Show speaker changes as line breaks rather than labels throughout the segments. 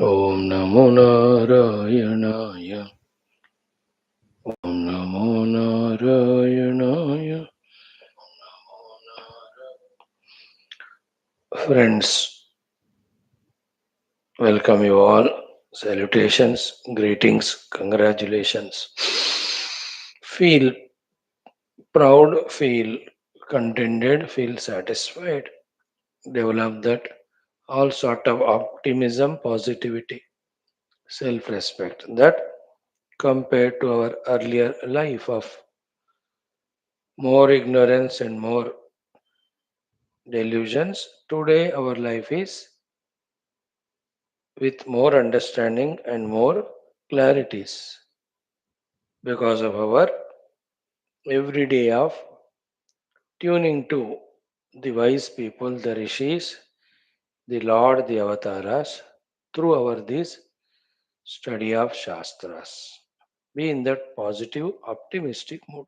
Om Namo Narayanaaya. Om Namo Narayanaaya. Friends, welcome you all. Salutations, greetings, congratulations. Feel proud, feel contented, feel satisfied. Develop that all sort of optimism, positivity, self-respect. That compared to our earlier life of more ignorance and more delusions, today our life is with more understanding and more clarities because of our everyday of tuning to the wise people, the rishis, the Lord, the avatars, through our this study of Shastras. Be in that positive, optimistic mood.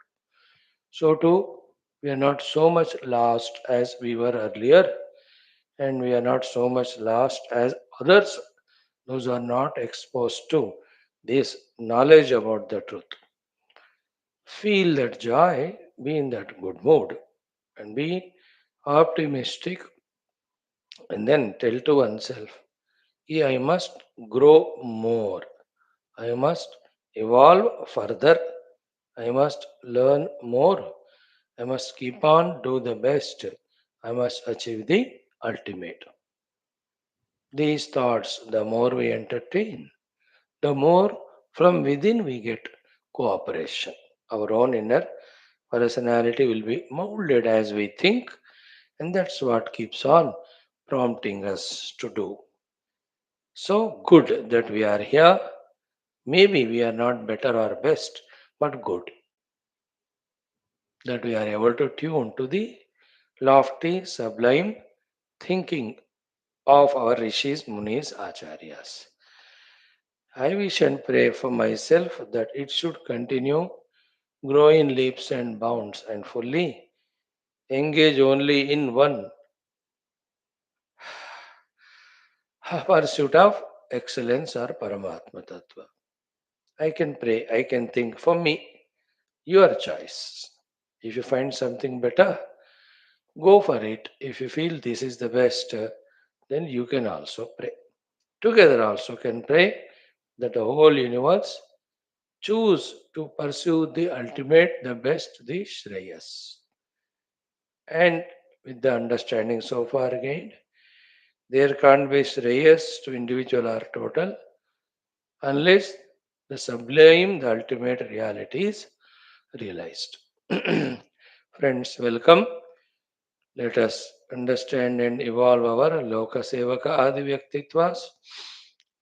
So too, we are not so much lost as we were earlier, and we are not so much lost as others, those are not exposed to this knowledge about the truth. Feel that joy, be in that good mood, and be optimistic, and then tell to oneself, yeah, I must grow more, I must evolve further, I must learn more, I must keep on do the best, I must achieve the ultimate. These thoughts, the more we entertain, the more from within we get cooperation. Our own inner personality will be molded as we think, and that's what keeps on prompting us to do. So good that we are here. Maybe we are not better or best, but good that we are able to tune to the lofty, sublime thinking of our rishis, munis, acharyas. I wish and pray for myself that it should continue, grow in leaps and bounds, and fully engage only in one pursuit of excellence or Paramatma Tattva. I can pray, I can think for me, your choice. If you find something better, go for it. If you feel this is the best, then you can also pray. Together also can pray that the whole universe choose to pursue the ultimate, the best, the Shreyas. And with the understanding so far gained, there can't be Shreyas to individual or total unless the sublime, the ultimate reality is realized. Friends, welcome. Let us understand and evolve our Loka Sevaka Adi Vyaktitvas.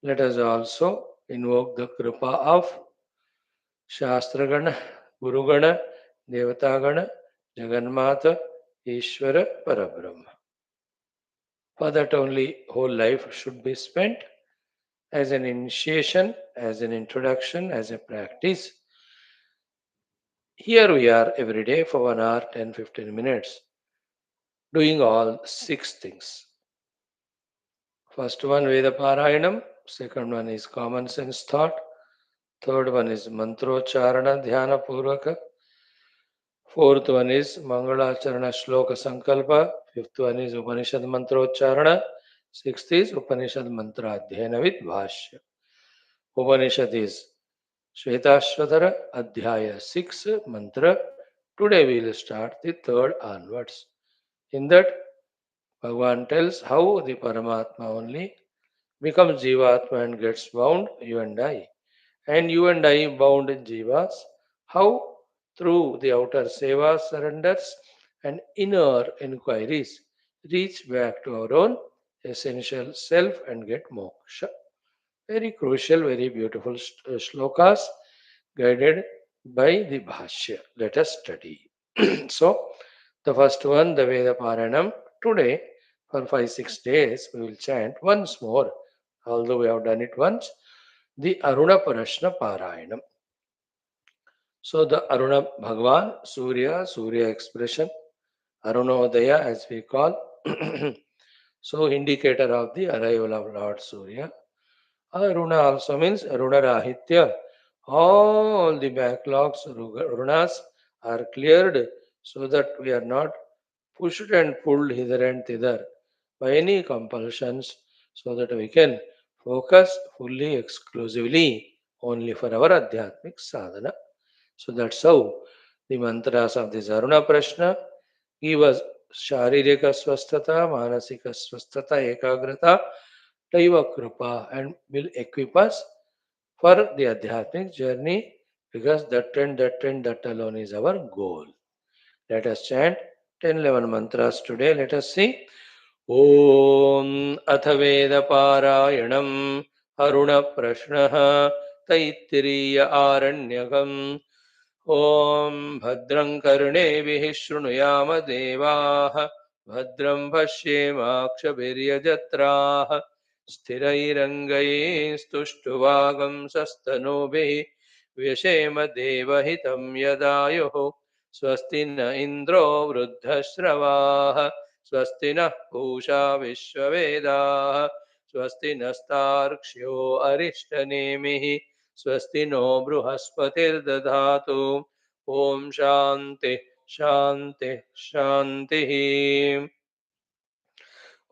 Let us also invoke the Kripa of Shastragana, Gurugana, Devatagana, Jagannatha, Ishvara, Parabrahma. For that only whole life should be spent as an initiation, as an introduction, as a practice. Here we are every day for 1 hour, 10, 15 minutes, doing all six things. First one, Veda Parayanam. Second one is common sense thought. Third one is Mantrocharana Dhyana Purvaka. Fourth one is Mangalacharana Shloka Sankalpa. Fifth one is Upanishad Mantrocharana. Sixth is Upanishad Mantra Adhyana with Bhashyam. Upanishad is Shwethashwathara Adhyaya 6 Mantra. Today we will start the third onwards. In that, Bhagavan tells how the Paramatma only becomes Jivatma and gets bound, you and I. And you and I bound in Jivas, how through the outer seva surrenders and inner inquiries reach back to our own essential self and get moksha. Very crucial, very beautiful shlokas guided by the Bhashya. Let us study. So, the first one, the Veda Paranam. Today, for 5 6 days, we will chant once more, although we have done it once, the Aruna Parashna Parayanam. So, the Aruna Bhagwan, Surya expression, Arunodaya as we call, so indicator of the arrival of Lord Surya. Aruna also means Runarahitya. All the backlogs, runas, are cleared so that we are not pushed and pulled hither and thither by any compulsions, so that we can focus fully, exclusively only for our Adhyatmic sadhana. So that's how the mantras of this Aruna Prashna give us Sharirika Swasthata, Manasika Swasthata, Ekagrata, Daiva Kripa, and will equip us for the Adhyatmic journey, because that alone is our goal. Let us chant 10 11 mantras today. Let us see. Om Athaveda Parayanam Aruna Prashnaha Taittiriya Aranyagam Om Bhadram Karneभिः शृणुयाम देवाः भद्रं पश्येमाक्षभिर्यजत्राः स्थिरैरङ्गैस्तुष्टुवागंसस्तनूभिः व्यशेम देवहितं यदायुः स्वस्ति न इन्द्रो वृद्धश्रवाः स्वस्ति नः पूषा विश्ववेदाः स्वस्ति नस्तार्क्ष्यो अरिष्टनेमिः स्वस्ति no बृहस्पतिर्दधातु ॐ शान्ति शान्ति शान्तिः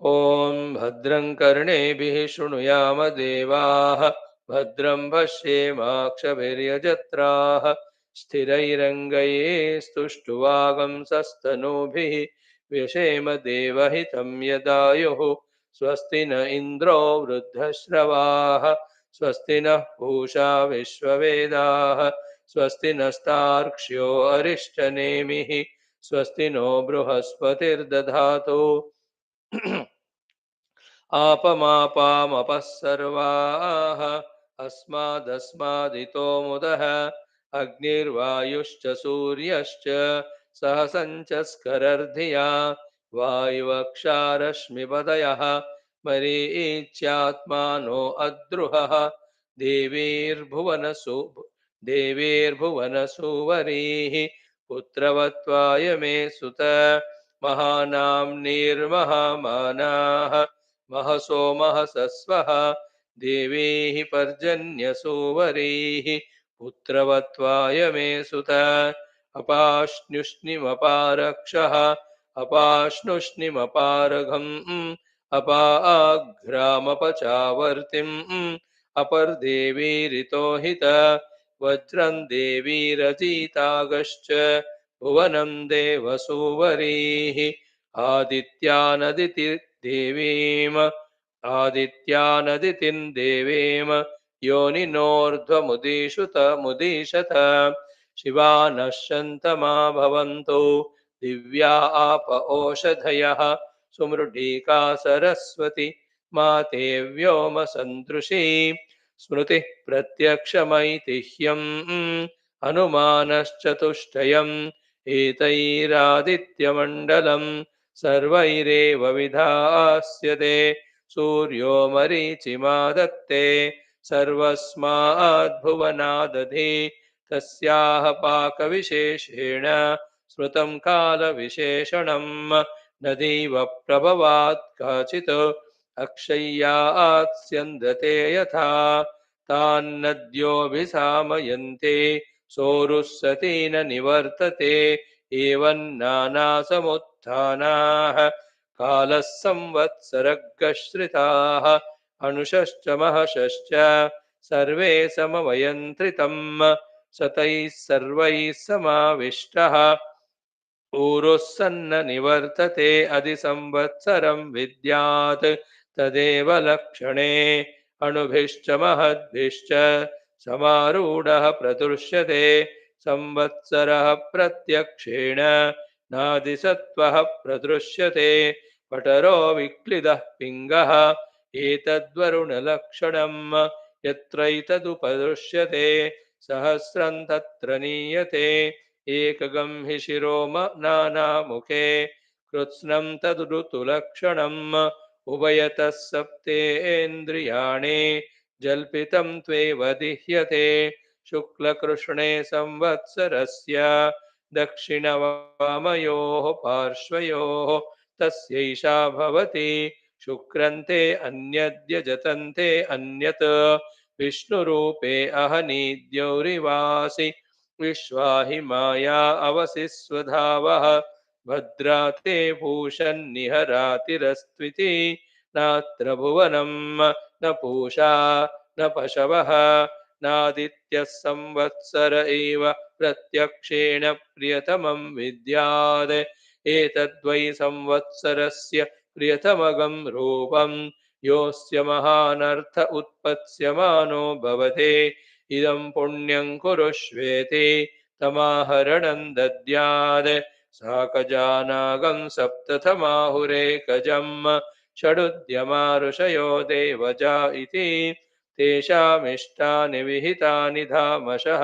ॐ भद्रं कर्णेभिः शृणुयाम देवाः भद्रं पश्येमाक्षभिर्यजत्राः स्थिरैरङ्गैस्तुष्टुवागंसस्तनूभिः व्यशेम देवहितं यदायुः स्वस्ति न इन्द्रो वृद्धश्रवाः स्वस्ति नः पूषा विश्ववेदाः स्वस्ति नस्तार्क्ष्यो अरिष्टनेमिः स्वस्ति नो बृहस्पतिर्दधातु आपमापामपः सर्वाः अस्मादस्मादितो मुदः अग्निर्वायुश्च सूर्यश्च सहसञ्चस्करर्धिया वायुवक्षारश्मिपदयः मरीच्यात्मानो अद्रुहः देवीर्भुवनसु देवीर्भुवनसुवरीः पुत्रवत्वाय मे सुत महानाम्नीर्महामानाः महसो महसस्वः देवीः पर्जन्यसूवरीः पुत्रवत्वाय मे सुत अपाश्नुष्णिमपारक्षः अपाश्नुष्णिमपारघम् अपाघ्रामपचावर्तिम् अपर्देवीरितो हित वज्रं देवीरजीतागश्च भुवनं देवसूवरीः आदित्यानदितिर्देवीम् आदित्यानदितिं देवीं योनिनोर्ध्वमुदीषुत मुदीशत शिवानः शन्तमा भवन्तु दिव्या आप ओषधयः सुमृढीका सरस्वती माते व्योमसन्दृशी स्मृतिः प्रत्यक्षमैतिह्यम् अनुमानश्चतुष्टयम् एतैरादित्यमण्डलम् सर्वैरेव विधास्यते सूर्यो मरीचिमादत्ते सर्वस्माद्भुवनादधि तस्याः पाकविशेषेण स्मृतं कालविशेषणम् नदीव प्रभवात् काचित् अक्षय्यात् स्यन्दते यथा तान्नद्योऽभिसामयन्ते सोरुः सती न निवर्तते एवं नानासमुत्थानाः कालः संवत्सरगश्रिताः अनुषश्च महषश्च सर्वे समवयन्त्रितम् सतैः सर्वैः समाविष्टः ऊरुः सन्न निवर्तते अधिसंवत्सरं विद्यात् तदेव लक्षणे अणुभिश्च महद्भिश्च समारूढः प्रदृश्यते संवत्सरः प्रत्यक्षेण नादिसत्त्वः प्रदृश्यते पटरो विक्लिदः पिङ्गः एतद्वरुणलक्षणम् यत्रैतदुपदृश्यते सहस्रं तत्र नीयते एकगं हि शिरो नानामुखे कृत्स्नं तदृतुलक्षणम् उभयतः सप्तेन्द्रियाणि जल्पितं त्वेव दिह्यते शुक्लकृष्णे संवत्सरस्य दक्षिणवामयोः पार्श्वयोः तस्यैषा भवति शुक्रन्ते अन्यद्य जतन्ते अन्यत् विष्णुरूपे अहनीद्यौरिवासि विश्वाहि माया अवसि स्वधावः भद्राते भूषन्निहरातिरस्त्विति नात्र भुवनं न पूषा न पशवः नादित्यः संवत्सर एव प्रत्यक्षेण प्रियतमं विद्यात् एतद्वै संवत्सरस्य प्रियतमगं रूपं योऽस्य महानर्थ उत्पत्स्यमानो भवते इदं पुण्यं कुरुष्वेति तमाहरणं दद्यात् साकजानागं सप्तथमाहुरेकजम् षडुद्यमा ऋषयो देवजा इति तेषामिष्टानि विहितानि धामशः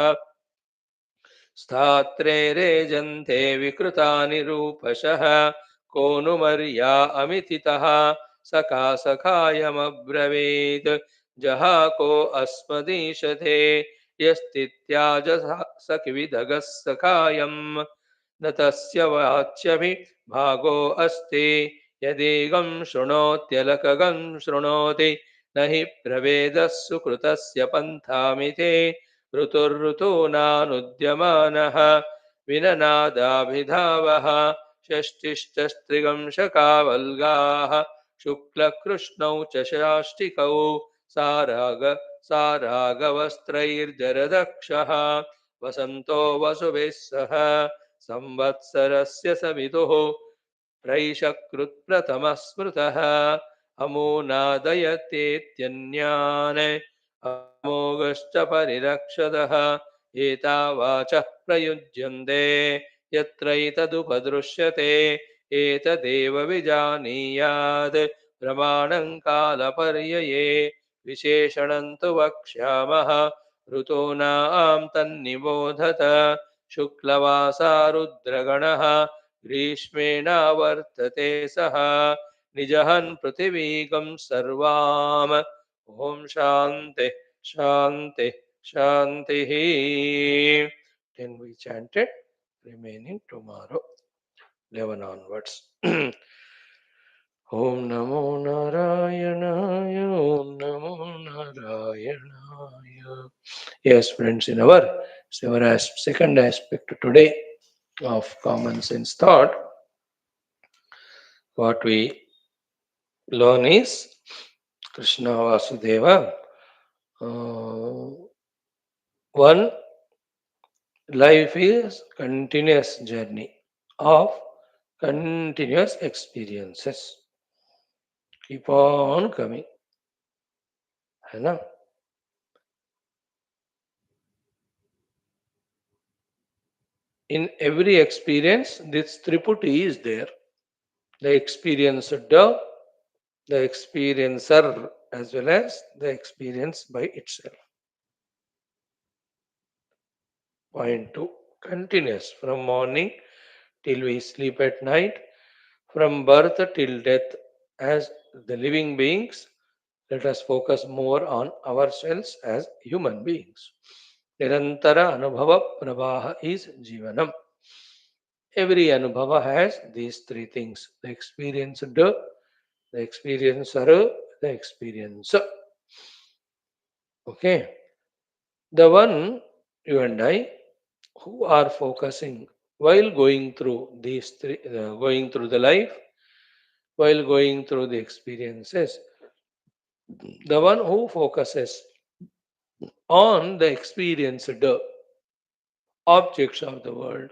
स्थात्रे रेजन्ते विकृतानि रूपशः को नु मर्या अमितितः सखा सखायमब्रवीत् जहाको अस्मदीशते यस्तित्याज सखिविदगः सखायम् न तस्य वाच्यभि भागो अस्ति यदीगं शृणोत्यलकगं शृणोति न हि प्रवेदः सुकृतस्य पन्थामिते ऋतुर्ऋतूनानुद्यमानः विननादाभिधावः षष्टिश्चस्त्रिगंशकावल्गाः शुक्लकृष्णौ च शाष्टिकौ सारागवस्त्रैर्जरदक्षः वसन्तो वसुभिः सह संवत्सरस्य सवितुः प्रैषकृत्प्रथमः स्मृतः अमूनादयतेत्यन्यान् अमोघश्च परिरक्षतः एतावाचः प्रयुज्यन्ते यत्रैतदुपदृश्यते एतदेव विजानीयात् प्रमाणं कालपर्यये विशेषणं तु वक्ष्यामः ऋतूनां तन्निबोधत शुक्लवासा रुद्रगणः ग्रीष्मेणावर्तते सः निजहन् पृथिवीगं सर्वाम् ॐ शान्ति शान्ति शान्तिः. Then we chanted remaining tomorrow 11 onwards. Om Namo Narayanaaya, Om Namo Narayanaaya. Yes, friends, in our second aspect today of common sense thought, what we learn is Krishna Vasudeva. One, life is continuous journey of continuous experiences. Keep on coming. है ना? In every experience, this triputi is there. The experiencer, the experiencer, as well as the experience by itself. Point 2. Continuous from morning till we sleep at night, from birth till death. As the living beings, let us focus more on ourselves as human beings. Nirantara Anubhava Pravaha is Jivanam. Every Anubhava has these three things: the experienced, the experiencer, the experiencer. Okay. The one, you and I, who are focusing while going through these three, going through the life, while going through the experiences, the one who focuses on the experienced objects of the world,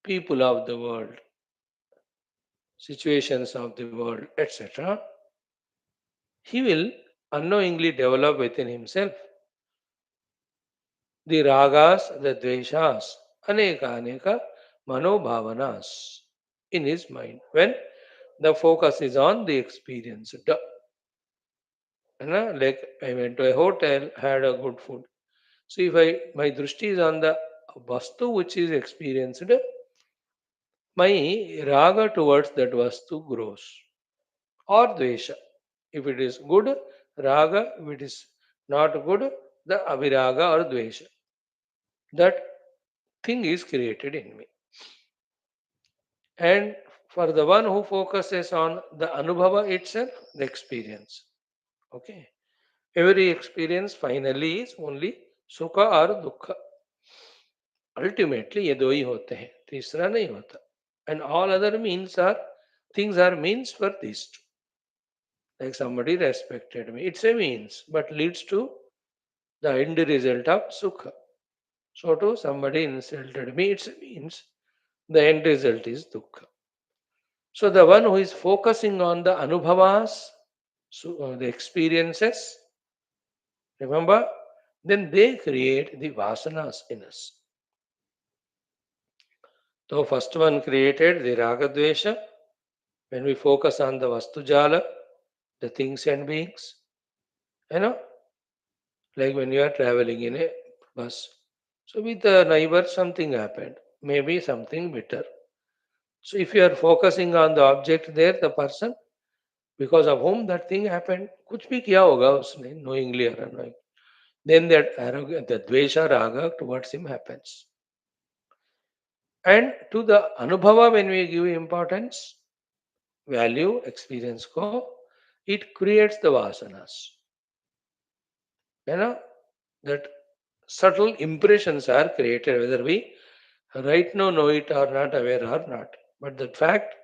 people of the world, situations of the world, etc., he will unknowingly develop within himself the ragas, the dveshas, aneka manobhavanas in his mind when the focus is on the experience. Like I went to a hotel, had a good food. So if my drushti is on the vastu which is experienced, my raga towards that vastu grows. Or dvesha. If it is good, raga. If it is not good, the aviraga or dvesha. That thing is created in me. And For the one who focuses on the anubhava itself, the experience. Okay. Every experience finally is only sukha or dukha. Ultimately, ये दो ही होते हैं, तीसरा नहीं होता. And all other means are things are means for these two. Like somebody respected me, it's a means, but leads to the end result of sukha. So too, somebody insulted me, it's a means. The end result is dukkha. So the one who is focusing on the anubhavas, so, the experiences, remember, then they create the vasanas in us. So first one created the ragadvesha. When we focus on the vastujala, the things and beings, you know, like when you are traveling in a bus. So with the neighbor, something happened. Maybe something bitter. So if you are focusing on the object there, the person, because of whom that thing happened, कुछ भी किया होगा उसने, knowingly or unknowingly, then that arrogance, the dvesha raga towards him happens. And to the anubhava, when we give importance, value, experience ko, it creates the vasanas. You know, that subtle impressions are created, whether we right now know it or not, aware or not. But the fact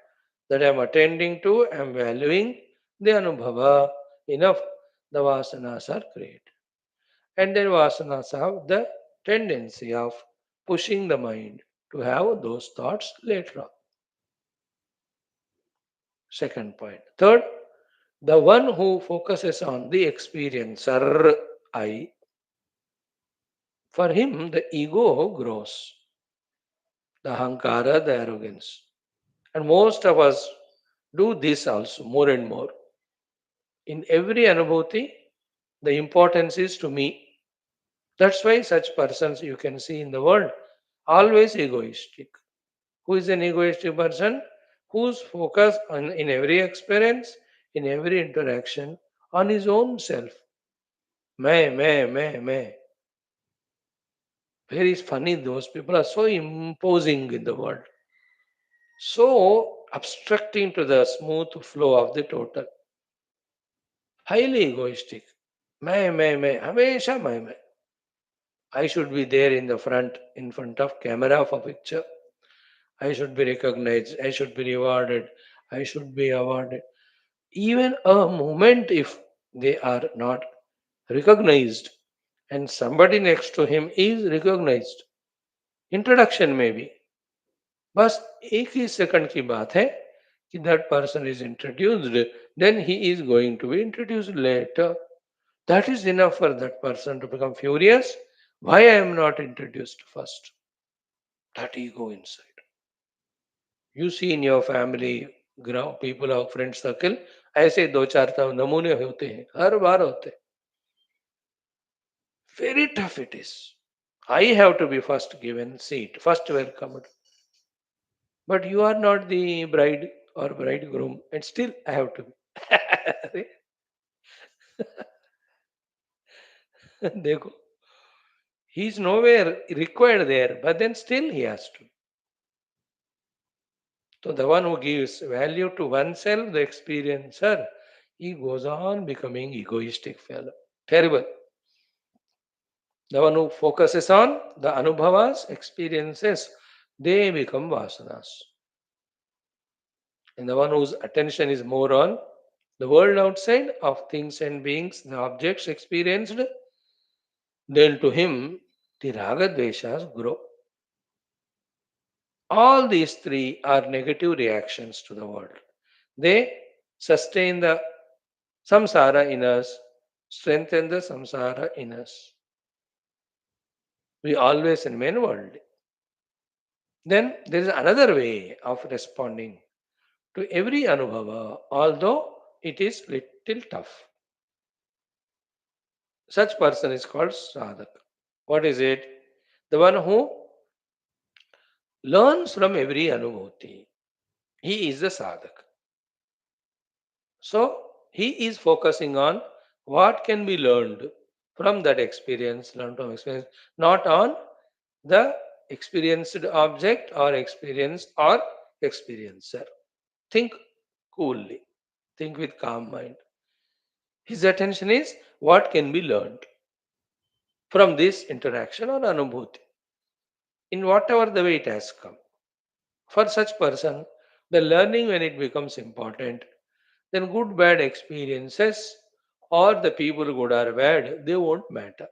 that I am attending to, I am valuing the anubhava, enough, the vasanas are created. And then vasanas have the tendency of pushing the mind to have those thoughts later on. Second point. Third, the one who focuses on the experiencer, I, for him the ego grows, the ahankara, the arrogance. And most of us do this also more and more. In every anubhuti, the importance is to me. That's why such persons you can see in the world always egoistic. Who is an egoistic person? Whose focus on in every experience, in every interaction, on his own self. May. Very funny, those people are so imposing in the world. So obstructing to the smooth flow of the total. Highly egoistic. May. Hamesha may. I should be there in front of camera for picture. I should be recognized. I should be rewarded. I should be awarded. Even a moment if they are not recognized and somebody next to him is recognized, introduction maybe, बस एक ही second की बात है कि that person is introduced, then he is going to be introduced later. That is enough for that person to become furious. Why I am not introduced first? That ego inside. You see in your family, people of friend circle, ऐसे दो चार नमूने होते हैं, हर बार होते हैं. Very tough it is. I have to be first given seat, first welcomed. But you are not the bride or bridegroom, and still I have to be. देखो, he is nowhere required there, but then still he has to. So the one who gives value to oneself, the experiencer, he goes on becoming egoistic fellow. Terrible. The one who focuses on the anubhavas, experiences, they become vasanas. And the one whose attention is more on the world outside of things and beings, the objects experienced, then to him the raga dveshas grow. All these three are negative reactions to the world. They sustain the samsara in us, strengthen the samsara in us. We always remain worldly. Then there is another way of responding to every anubhava, although it is little tough. Such person is called sadhak. What is it? The one who learns from every anubhuti. He is the sadhak. So he is focusing on what can be learned from that experience, learned from experience, not on the experienced object or experience or experiencer. think coolly, think with calm mind. His attention is what can be learned from this interaction or anubhuti in whatever the way it has come. For such person, the learning when it becomes important, then good bad experiences or the people good or bad, they won't matter.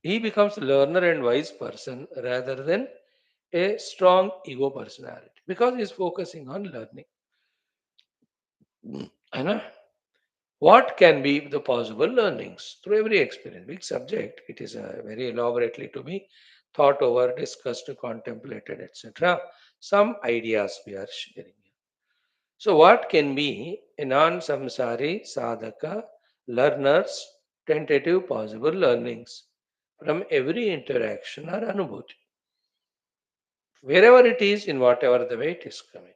He becomes learner and wise person rather than a strong ego personality because he's focusing on learning. I know. What can be the possible learnings through every experience? Big subject. It is very elaborately to be thought over, discussed, contemplated, etc. Some ideas we are sharing. So, what can be a non samsari sadhaka learner's tentative possible learnings from every interaction or anubhuti, wherever it is, in whatever the way it is coming?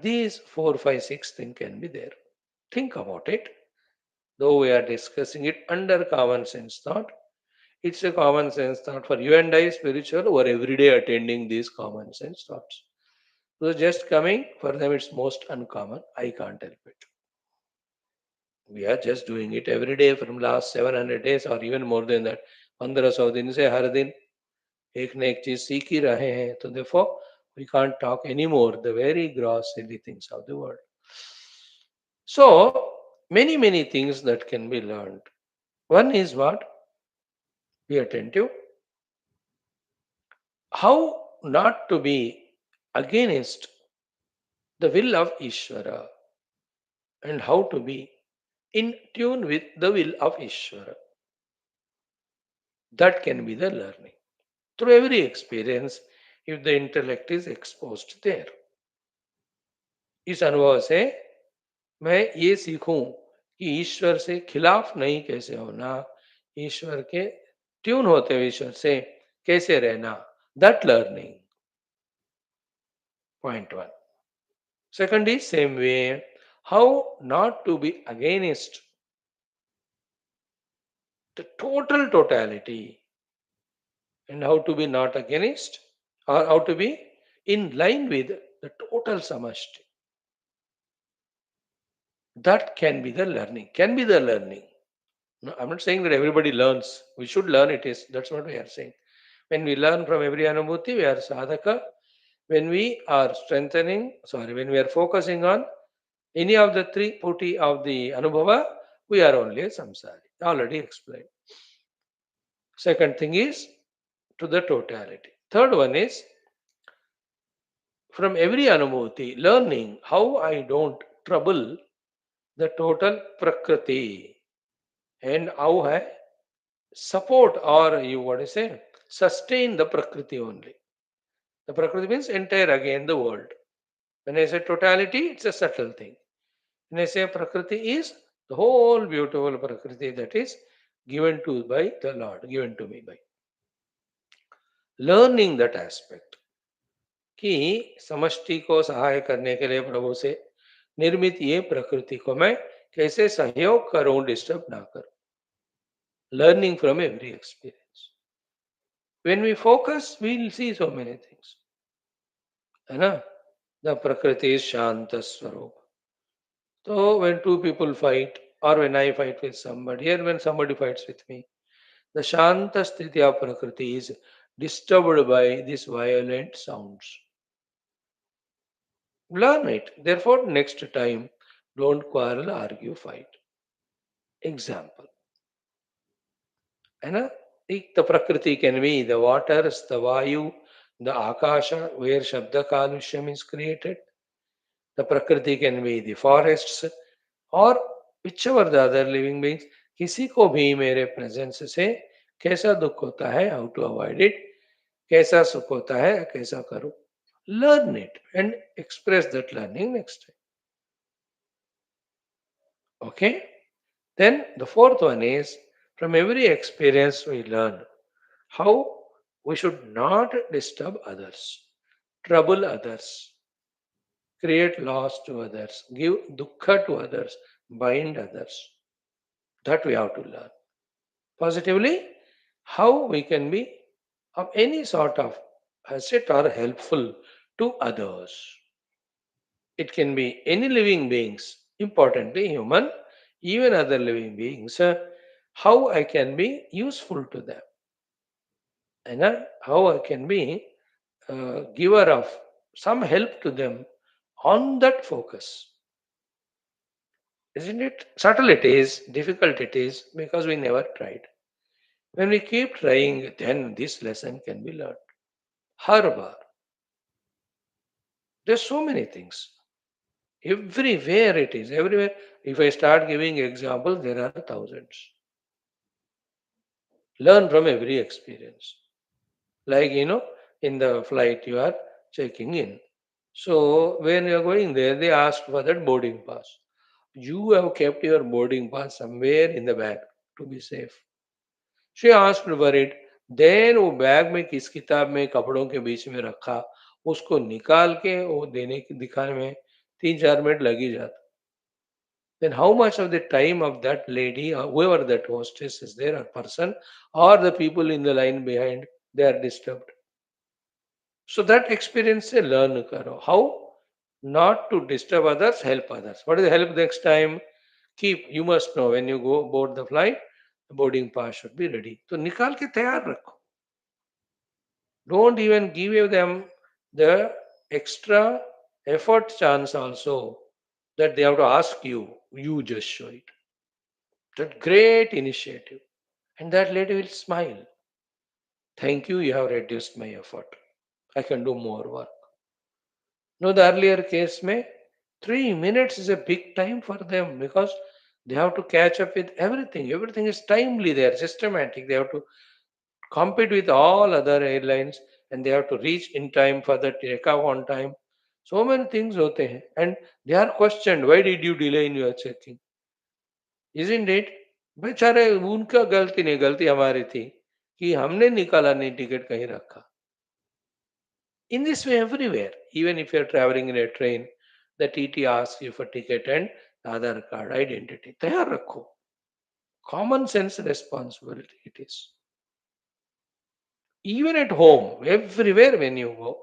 These four, five, six things can be there. Think about it. Though we are discussing it under common sense thought, it's a common sense thought for you and I, spiritual, who are every day attending these common sense thoughts. So just coming, for them it's most uncommon. I can't help it. We are just doing it every day from last 700 days or even more than that. 1500 दिन से हर दिन एक न एक चीज सीख ही रहे हैं. तो therefore we can't talk anymore the very gross silly things of the world. So many things that can be learned. One is what? Be attentive. How not to be against the will of Ishvara and how to be in tune with the will of Ishvara. That can be the learning. Through every experience, if the intellect is exposed there. इस अनुभव से मैं ये सीखूं कि ईश्वर से खिलाफ नहीं कैसे होना, ईश्वर के ट्यून होते हुए ईश्वर से कैसे रहना. That learning. Point one. Second is same way, how not to be against the total totality and how to be not against or how to be in line with the total samashti. That can be the learning. Can be the learning. No, I'm not saying that everybody learns. We should learn it is. That's what we are saying. When we learn from every anubhuti, we are sadhaka. When we are when we are focusing on any of the three puti of the anubhava, we are only a samsari. Already explained. Second thing is to the totality. Third one is from every anubhuti, learning how I don't trouble the total prakriti and how I support or you what is say sustain the prakriti only. The prakriti means entire again the world. When I say totality, it's a subtle thing. When I say prakriti is the whole beautiful prakriti that is given to by the Lord, given to me by. Learning that aspect कि समष्टि को सहाय करने के लिए प्रभु से निर्मित ये प्रकृति को मैं कैसे सहयोग करूं, डिस्टर्ब ना करूं. Learning from every experience. When we focus, we'll see so many things. है ना? The Prakriti is Shanta Swarup. So when two people fight, or when I fight with somebody, or when somebody fights with me, the Shanta Sthiti of Prakriti is disturbed by these violent sounds. Learn it. Therefore, next time, don't quarrel, argue, fight. Example. है ना? The Prakriti can be the waters, the Vayu, the Akasha, where Shabda Kalushyam is created. The Prakriti can be the forests और whichever the other living beings. किसी को भी मेरे presence से कैसा दुख होता है, हाउ टू अवॉइड इट, कैसा सुख होता है, कैसा करूं. Learn it and express that learning next time. Okay. Then the fourth one is from every experience we learn how we should not disturb others, trouble others, create loss to others, give dukkha to others, bind others. That we have to learn. Positively, how we can be of any sort of asset or helpful to others. It can be any living beings, importantly human, even other living beings. How I can be useful to them, and how I can be giver of some help to them on that focus. Isn't it? Subtle it is, difficult it is, because we never tried. When we keep trying, then this lesson can be learned. Har bar. There's so many things. Everywhere it is, everywhere. If I start giving examples, there are thousands. Learn from every experience. Like, in the flight you are checking in. So when you are going there, they ask for that boarding pass. You have kept your boarding pass somewhere in the bag to be safe. She asked worried. Then वो bag में किस किताब में कपड़ों के बीच में रखा, उसको निकाल के वो देने की दिखाने में 3-4 मिनट लग ही जाता. Then how much of the time of that lady or whoever that hostess is there or person or the people in the line behind, they are disturbed. So that experience se learn karo. How not to disturb others, help others. What is the help next time? Keep, you must know when you go board the flight, the boarding pass should be ready. तो निकाल के तैयार रखो. Don't even give them the extra effort chance also that they have to ask you. You just show it. That great initiative. And that lady will smile. Thank you, you have reduced my effort. I can do more work. No, the earlier case may 3 minutes is a big time for them because they have to catch up with everything. Everything is timely, they are systematic. They have to compete with all other airlines and they have to reach in time for the takeoff on time. So many things hote hain. And they are questioned, why did you delay in your checking? Isn't it? बेचारे उनका गलती नहीं, गलती हमारी थी कि हमने निकाला नहीं टिकट कहीं रखा. In this way, everywhere, even if you are traveling in a train, the TT asks you for ticket and Aadhaar card identity. तैयार रखो. Common sense responsibility it is. Even at home, everywhere when you go,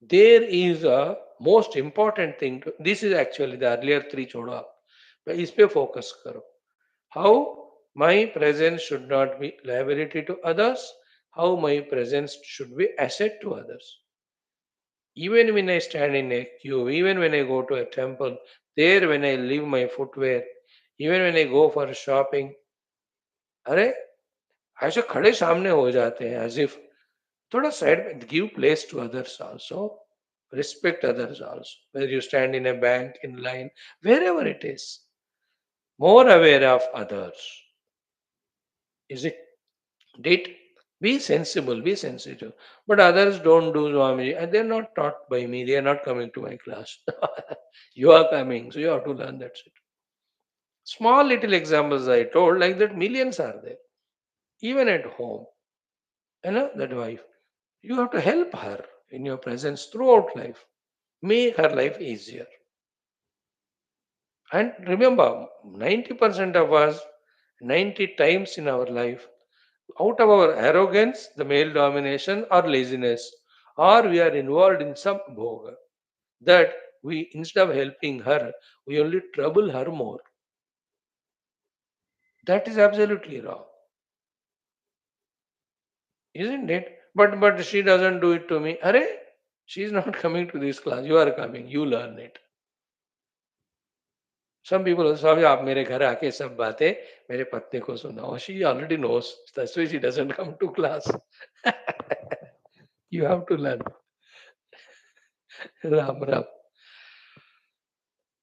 there is a most important thing. This is actually the earlier three छोड़ो आप. मैं इस पे focus करो. How my presence should not be liability to others. How my presence should be asset to others. Even when I stand in a queue, even when I go to a temple, there when I leave my footwear, even when I go for shopping, अरे ऐसे खड़े सामने हो जाते हैं as if थोड़ा side में give place to others also, respect others also. Whether you stand in a bank, in line, wherever it is, more aware of others. Is it? Did be sensible, be sensitive. But others don't do Swamiji, and they're not taught by me. They are not coming to my class. You are coming, so you have to learn. That's it. Small little examples I told, like that, millions are there. Even at home, that wife, you have to help her in your presence throughout life. Make her life easier. And remember, 90% of us, 90 times in our life, out of our arrogance, the male domination, or laziness, or we are involved in some bhoga, that we, instead of helping her, we only trouble her more. That is absolutely wrong, isn't it? But she doesn't do it to me. Arey, she is not coming to this class. You are coming. You learn it. Some people say, आप मेरे घर आके सब बातें मेरे पत्नी को सुनाओ. She already knows. That's why she doesn't come to class. You have to learn. Ram Ram.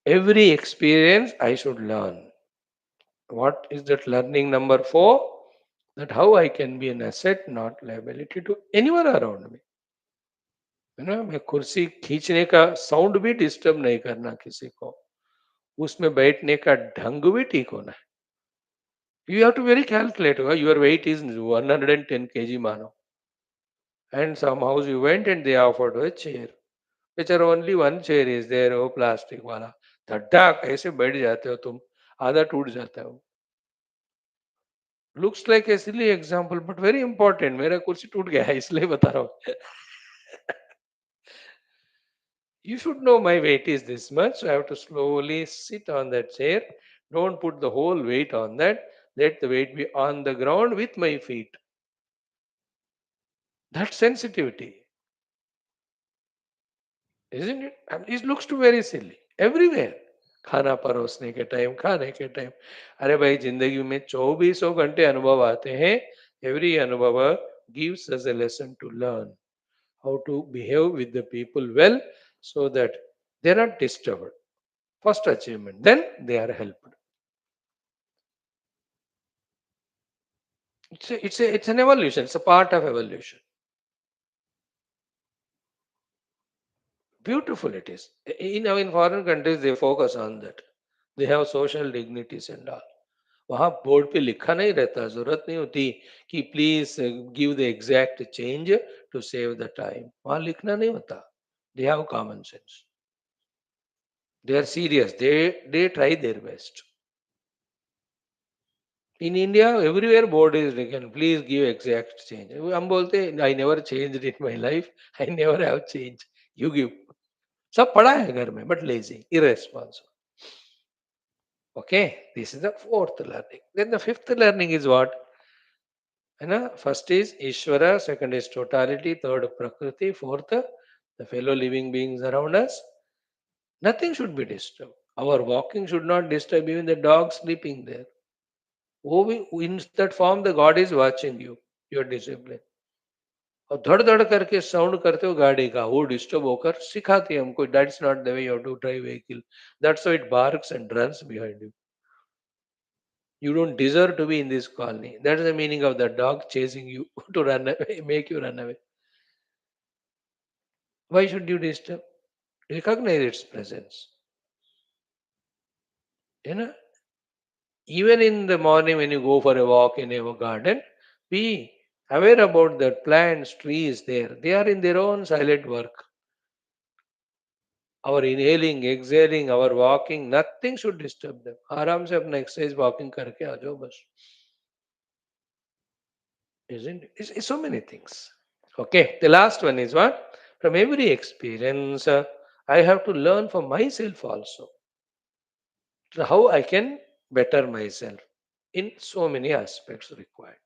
Every experience I should learn. What is that learning number 4? That how I can be an asset, not liability to anyone around me. मैं कुर्सी खींचने का sound भी disturb नहीं करना किसी को. उसमें बैठने का ढंग भी ठीक होना है. You have to very calculate. Your weight is 110 kg मानो. And somehow you went and they offered a chair. Which are only one chair is there, वो प्लास्टिक वाला. धड्डा कैसे बैठ जाते हो तुम. आधा टूट जाता है वो. Looks like a silly example but very important. मेरा कुर्सी टूट गया है इसलिए बता रहा हूँ. You should know my weight is this much, so I have to slowly sit on that chair. Don't put the whole weight on that. Let the weight be on the ground with my feet. That sensitivity, isn't it? And it looks too very silly. Everywhere. खाना परोसने के time, खाने के time, अरे भाई जिंदगी में 24 घंटे अनुभव आते हैं. एवरी अनुभव gives us a lesson to learn how to behave with the people well, so that they are not disturbed. First achievement, then they are helped. It's an evolution. It's a part of evolution. Beautiful it is. In foreign countries they focus on that. They have social dignities and all. वहाँ board पे लिखा नहीं रहता, जरूरत नहीं होती कि please give the exact change to save the time. वहाँ लिखना नहीं होता. They have common sense. They are serious. They try their best. In India, everywhere board is written, please give exact change. हम बोलते हैं, I never changed in my life. I never have changed. You give. सब पढ़ा है घर में, but lazy, irresponsible. Okay, this is the fourth learning. Then the fifth learning is what? है ना? First is Ishvara, second is totality, third Prakriti, fourth the fellow living beings around us. Nothing should be disturbed. Our walking should not disturb even the dog sleeping there. वो भी in that form the God is watching you, your discipline. और धड़ धड़ करके sound करते हो गाड़ी का, वो डिस्टर्ब होकर सिखाती है हमको, that's not the way you have to drive vehicle. That's why it barks and runs behind you. You don't deserve to be in this colony. That is the meaning of the dog chasing you to run away, make you run away. Why should you disturb? Recognize its presence. You know, even in the morning when you go for a walk in a garden, be aware about the plants, trees there. They are in their own silent work. Our inhaling, exhaling, our walking, nothing should disturb them. आराम से अपना exercise walking करके आ जाओ बस. Isn't it? It's so many things. Okay, the last one is what? From every experience, I have to learn for myself also. So how I can better myself in so many aspects required.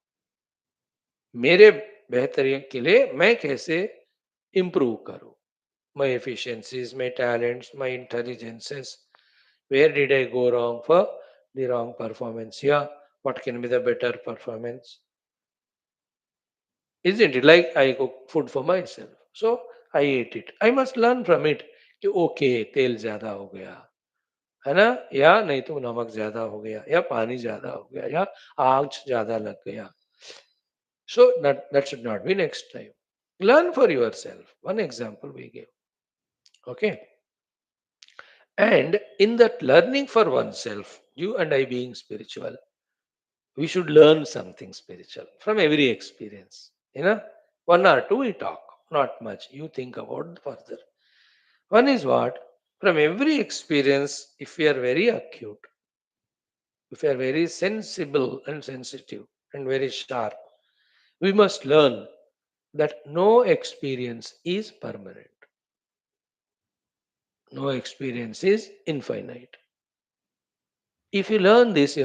मेरे बेहतरी के लिए मैं कैसे improve करूं? My efficiencies, my talents, my intelligences. Where did I go wrong for the wrong performance here? What can be the better performance? Isn't it like I cook food for myself? So I ate it. I must learn from it कि okay तेल ज्यादा हो गया है ना, या नहीं तो नमक ज्यादा हो गया या पानी ज्यादा हो गया या आग ज्यादा लग गया. So that should not be next time. Learn for yourself. One example we give. Okay. And in that learning for oneself, you and I being spiritual, we should learn something spiritual from every experience. You know, one or two we talk, not much. You think about further. One is what? From every experience, if we are very acute, if we are very sensible and sensitive and very sharp, we must learn that no experience is permanent. No experience is infinite. If you learn this,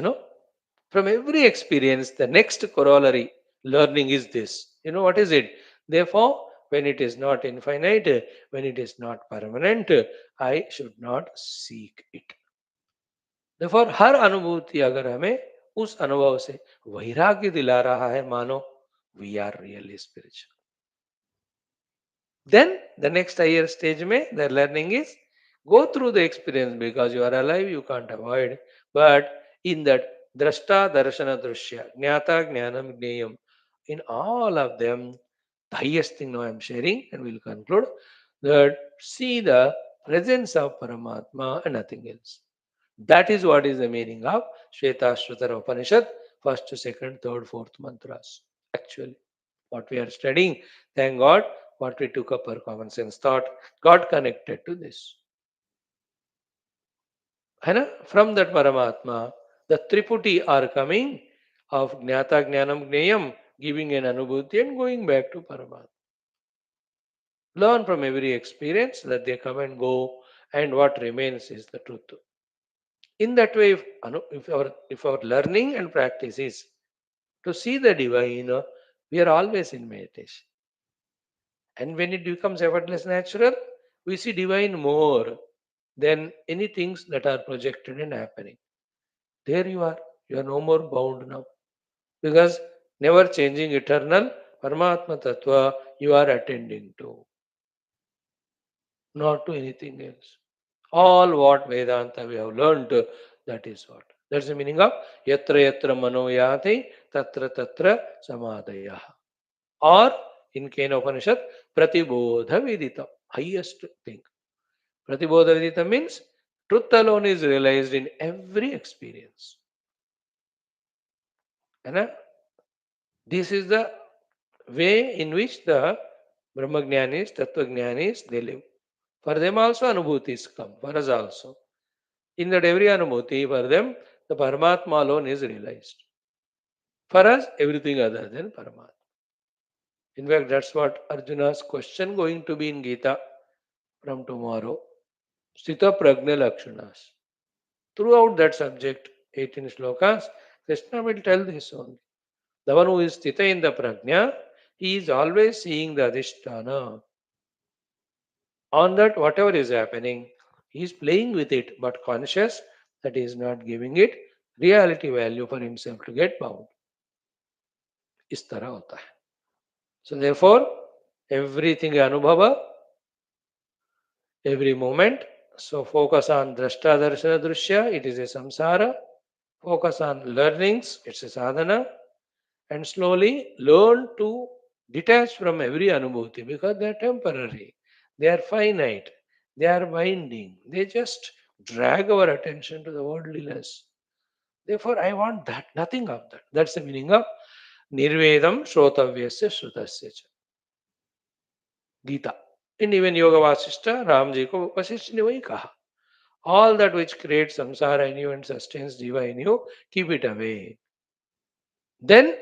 from every experience, the next corollary learning is this. You know what is it? Therefore, when it is not infinite, when it is not permanent, I should not seek it. Therefore, हर अनुभूति अगर हमें उस अनुभव से वैराग्य दिला रहा है, मानो we are really spiritual. Then the next higher stage mein, the learning is go through the experience because you are alive, you can't avoid. But in that drashta, darshana, drushya, jnata, jnanam, gneyam, in all of them, the highest thing now I am sharing and we'll conclude that see the presence of Paramatma and nothing else. That is what is the meaning of Shwethashwathara Upanishad, first, second, third, fourth mantras. Actually, what we are studying, thank God, what we took up our common sense thought got connected to this. है ना? From that Paramatma, the Triputi are coming of Jnata Jnanam Gneyam, giving an Anubhuti and going back to Paramatma. Learn from every experience that they come and go, and what remains is the truth. In that way, if our learning and practice is to see the divine, we are always in meditation. And when it becomes effortless natural, we see divine more than any things that are projected and happening. There you are. You are no more bound now. Because never changing eternal Paramatma Tattva you are attending to, not to anything else. All what Vedanta we have learned, that is what. That's the meaning of Yatra Yatra Manoyati Tatra Tatra Samadaya. Or in Kena Upanishad, Pratibodha Vidita. Highest thing. Pratibodha Vidita means truth alone is realized in every experience. And this is the way in which the Brahmajnanis, Tattvajnanis, they live. For them also Anubhutis come, for us also. In that every Anubhuti, for them, the Paramatma alone is realized. For us, everything other than Paramatma. In fact, that's what Arjuna's question going to be in Gita from tomorrow. Sthita Prajna Lakshanas. Throughout that subject, 18 slokas, Krishna will tell this only. The one who is Sthita in the Prajna, he is always seeing the Adhisthana. On that, whatever is happening, he is playing with it, but conscious that he is not giving it reality value for himself to get bound. इस तरह होता है. So therefore, everything anubhava, every moment. So focus on drashta darshana drushya, it is a samsara. Focus on learnings, it's a sadhana. And slowly learn to detach from every anubhuti because they are temporary, they are finite, they are binding, they just drag our attention to the worldliness. Therefore, I want that, nothing of that. That's the meaning of Nirvedam Shrotavyasya Shrutasya cha. Gita. And even Yoga Vasishta, Ramji ko Vasishta ne wahi kaha. All that which creates samsara in you and sustains jiva in you, keep it away. Then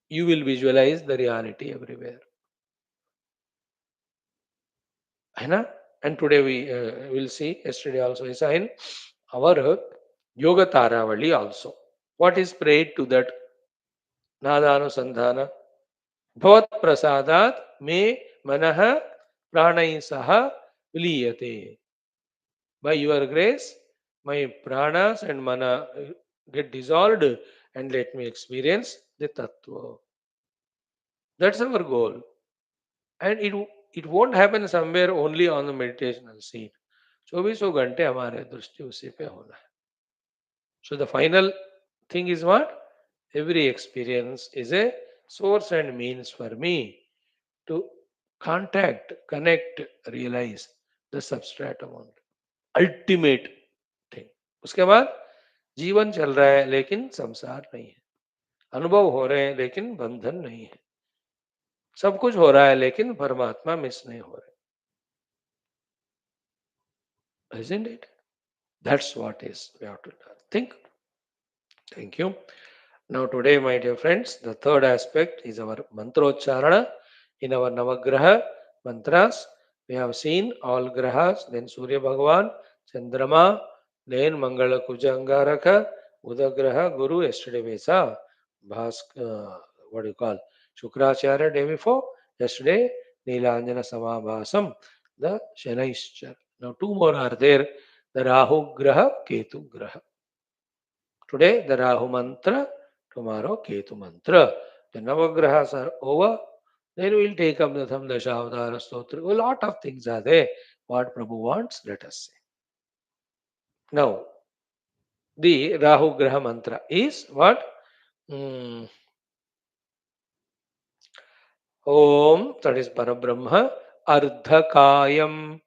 you will visualize the reality everywhere. है ना? And today we will see, yesterday also is in our Yoga Taravali also. What is prayed to that Nadhanusandhana? Bhavat prasadat me manaha pranai saha viliyate. By your grace, my pranas and mana get dissolved and let me experience the tattva. That's our goal. And it won't happen somewhere only on the meditational seat. 24 घंटे हमारे दृष्टि उसी पे होना है. So the final thing is what? Every experience is a source and means for me to contact, connect, realize the substratum only. Ultimate thing. उसके बाद जीवन चल रहा है लेकिन संसार नहीं है. अनुभव हो रहे हैं लेकिन बंधन नहीं है. सब कुछ हो रहा है लेकिन परमात्मा मिस नहीं हो रहे. Isn't it? That's what is we have to learn. Think. Thank you. Now today, my dear friends, the third aspect is our mantrocharana. In our Navagraha mantras, we have seen all grahas, then Surya Bhagavan, Chandrama, then Mangala Kuja Angaraka, Udagraha, Guru, yesterday we saw what do you call, Shukracharya day before, yesterday Neelanjana Samabhasam, the Shanaishchar. Now two more are there, the Rahu Graha, Ketu Graha. Today, the Rahu mantra, tomorrow, Ketu mantra. The Navagrahas are over. Then we'll take up the Samdashavdara Stotra. A lot of things are there. What Prabhu wants, let us say. Now, the Rahu Graha mantra is what? Om, that is Parabrahma, Ardhakayam,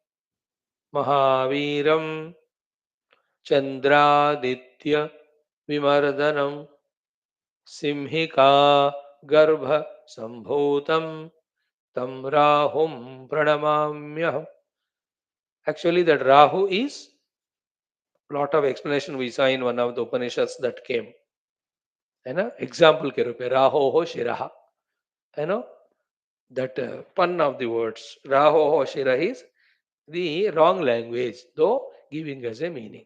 Mahaviram, Chandraditya, Vimardanam, Simhika, Garbha, Sambhutam, Tam Rahum Pranamamyaham. Actually, that Rahu is lot of explanation we saw in one of the Upanishads that came. है ना? Example के रूप में राहो हो शिरहा. है ना? That pun of the words, Raho Shira is the wrong language, though giving us a meaning.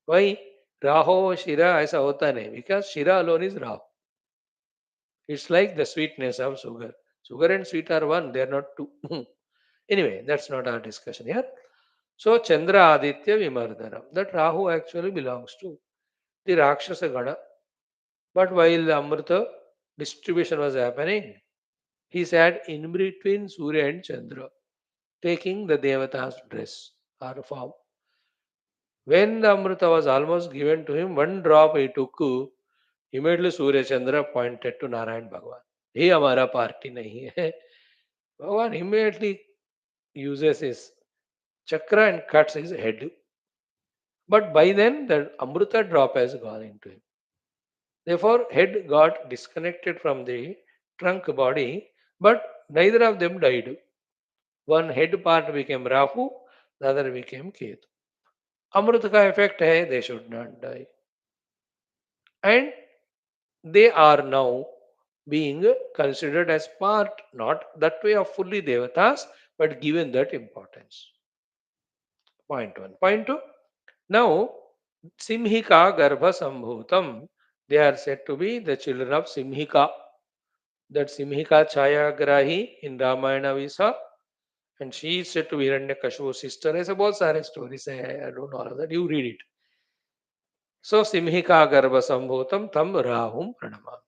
Why? Raho Shira ऐसा होता नहीं, because Shira alone is Raho. It's like the sweetness of sugar. Sugar and sweet are one, they are not two. Anyway, that's not our discussion here. So Chandra Aditya Vimardhanam. That Rahu actually belongs to the Rakshasa Gana. But while the Amrita distribution was happening, he sat in between Surya and Chandra, taking the Devata's dress or form. When the Amrita was almost given to him, one drop he took, immediately Surya Chandra pointed to Narayan Bhagwan. He हमारा party नहीं है. Bhagwan immediately uses his chakra and cuts his head. But by then the Amrita drop has gone into him. Therefore, head got disconnected from the trunk body, but neither of them died. One head part became Rahu, the other became Ketu. Amrita का effect है, they should not die. And they are now being considered as part, not that way of fully devatas, but given that importance. Point one. Point two. Now, Simhika Garbha Sambhutam, they are said to be the children of Simhika. That Simhika Chayagrahi in Ramayana we saw, and she is said to be Hiranyakashipu's sister. ऐसे बहुत सारे stories हैं. I don't know all of that. You read it. So Simhika Garbha Sambhutam Tam Rahum Pranamam.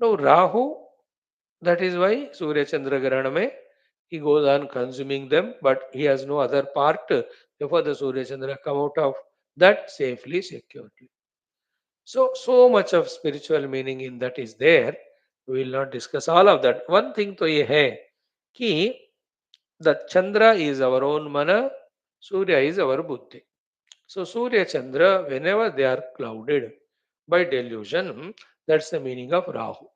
Now Rahu, that is why Surya Chandra Grahana mein he goes on consuming them, but he has no other part. Therefore, the Surya Chandra come out of that safely, securely. So, so much of spiritual meaning in that is there. We will not discuss all of that. One thing to ye hai कि the Chandra is our own mana, Surya is our buddhi. So Surya Chandra, whenever they are clouded by delusion, that's the meaning of Rahu.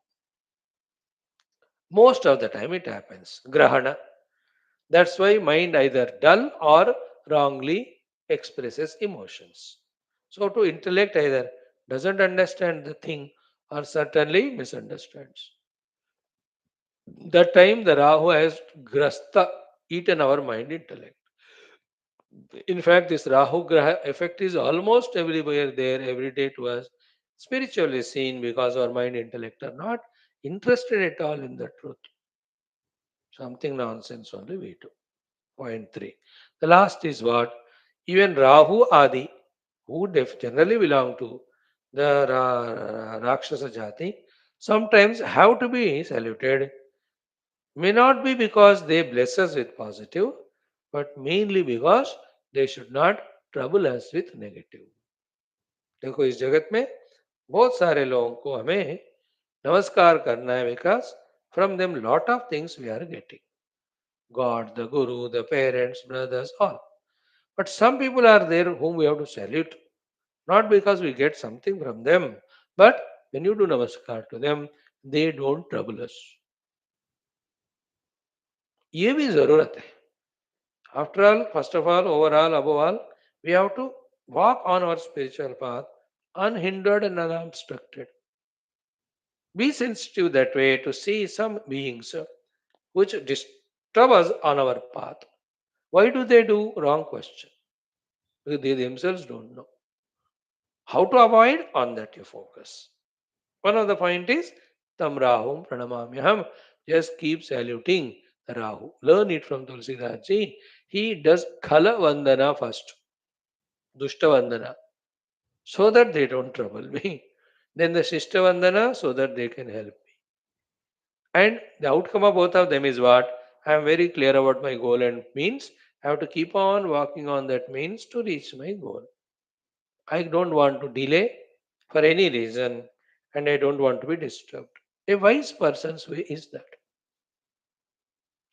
Most of the time it happens. Grahana. That's why mind either dull or wrongly expresses emotions. So to intellect either doesn't understand the thing or certainly misunderstands. That time the Rahu has grasta eaten our mind intellect. In fact, this Rahu Graha effect is almost everywhere there, every day to us. Spiritually seen because our mind intellect are not interested at all in the truth. Something nonsense only we do. Point three. The last is what? Even Rahu Adi, who generally belong to the Rakshasa Jati, sometimes have to be saluted. May not be because they bless us with positive, but mainly because they should not trouble us with negative. देखो इस जगत में बहुत सारे लोगों को हमें नमस्कार करना है because from them lot of things we are getting God the guru the parents brothers all but some people are there whom we have to salute not because we get something from them but when you do namaskar to them they don't trouble us. ये भी जरूरत है. After all, first of all, overall, above all, we have to walk on our spiritual path unhindered and unobstructed. Be sensitive that way to see some beings which disturb us on our path. Why do they do? Wrong question. Because they themselves don't know. How to avoid? On that you focus. One of the point is Tam Rahum Pranamamyaham. Just keep saluting the Rahu. Learn it from Tulsidas ji. He does Khala Vandana first. Dushta Vandana. So that they don't trouble me. Then the Shishta Vandana so that they can help me. And the outcome of both of them is what? I am very clear about my goal and means. I have to keep on working on that means to reach my goal. I don't want to delay for any reason and I don't want to be disturbed. A wise person's way is that.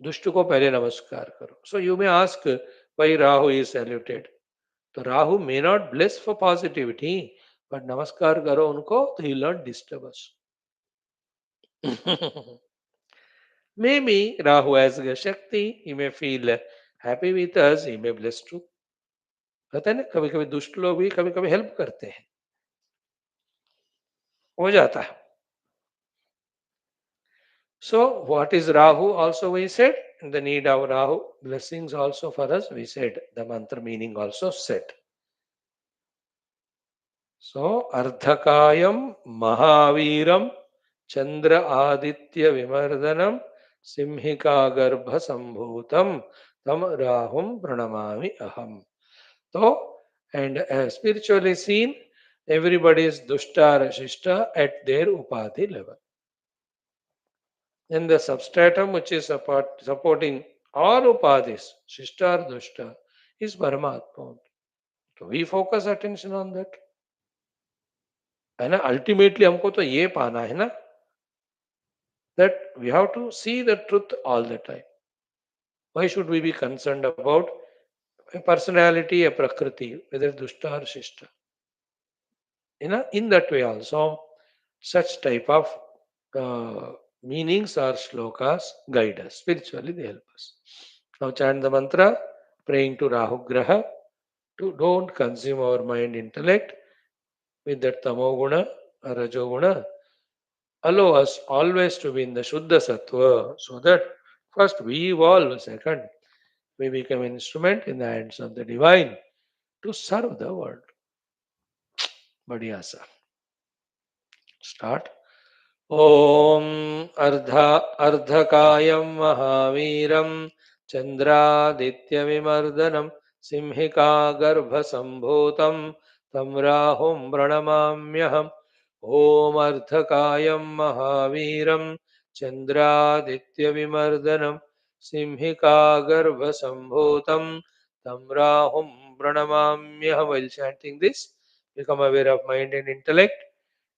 दुष्ट को पहले नमस्कार करो. So you may ask why Rahu is saluted. तो Rahu may not bless for positivity, but namaskar करो उनको तो he will not disturb us. Maybe Rahu has a Shakti, he may feel happy with us, he may bless too. कहते हैं ना कभी कभी दुष्ट लोग भी कभी कभी हेल्प करते हैं हो जाता है So, what is Rahu? Also, we said the need of Rahu. Blessings also for us, we said. The mantra meaning also said. So, Ardhakayam Mahaviram Chandra Aditya Vimardanam Simhika Garbha Sambhutam Tam Rahum Pranamami Aham. So, and spiritually seen, everybody is Dushta Rashishta at their Upadhi level. Then the substratum which is supporting all Upadhis, Shishta or Dushta, is Paramatma. So we focus attention on that. है ना ultimately हमको तो ये पाना है ना that we have to see the truth all the time. Why should we be concerned about a personality, a prakriti, whether dushta or shishta? In that way also, such type of uh, meanings or shlokas guide us. Spiritually, they help us. Now chant the mantra, praying to Rahu Graha to don't consume our mind intellect with that tamoguna or rajoguna. Allow us always to be in the Shuddha Sattva so that first we evolve, second we become an instrument in the hands of the divine to serve the world. Badhiya sir. Start. ॐ अर्धकायं महावीरं चन्द्रादित्यविमर्दनं सिंहिकागर्भसम्भूतं तं राहुं प्रणमाम्यहम् ॐ अर्धकायं महावीरं चन्द्रादित्यविमर्दनं सिंहिकागर्भसम्भूतं तं राहुं प्रणमाम्यहम्. While chanting this, become aware of mind and intellect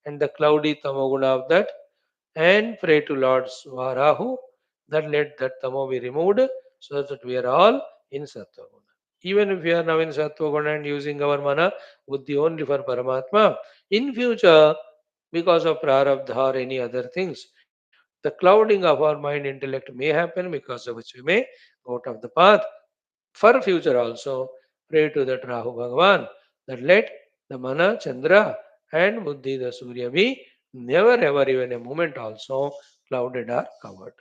and the cloudy tamoguna of that and pray to Lord Swarahu that let that tamo be removed so that we are all in Sattva-guna. Even if we are now in Sattva-guna and using our mana buddhi only for Paramatma, in future, because of prarabdha or any other things, the clouding of our mind intellect may happen because of which we may go out of the path. For future also, pray to that Rahu Bhagavan that let the mana, Chandra and buddhi, the Surya be never ever even a moment also clouded or covered.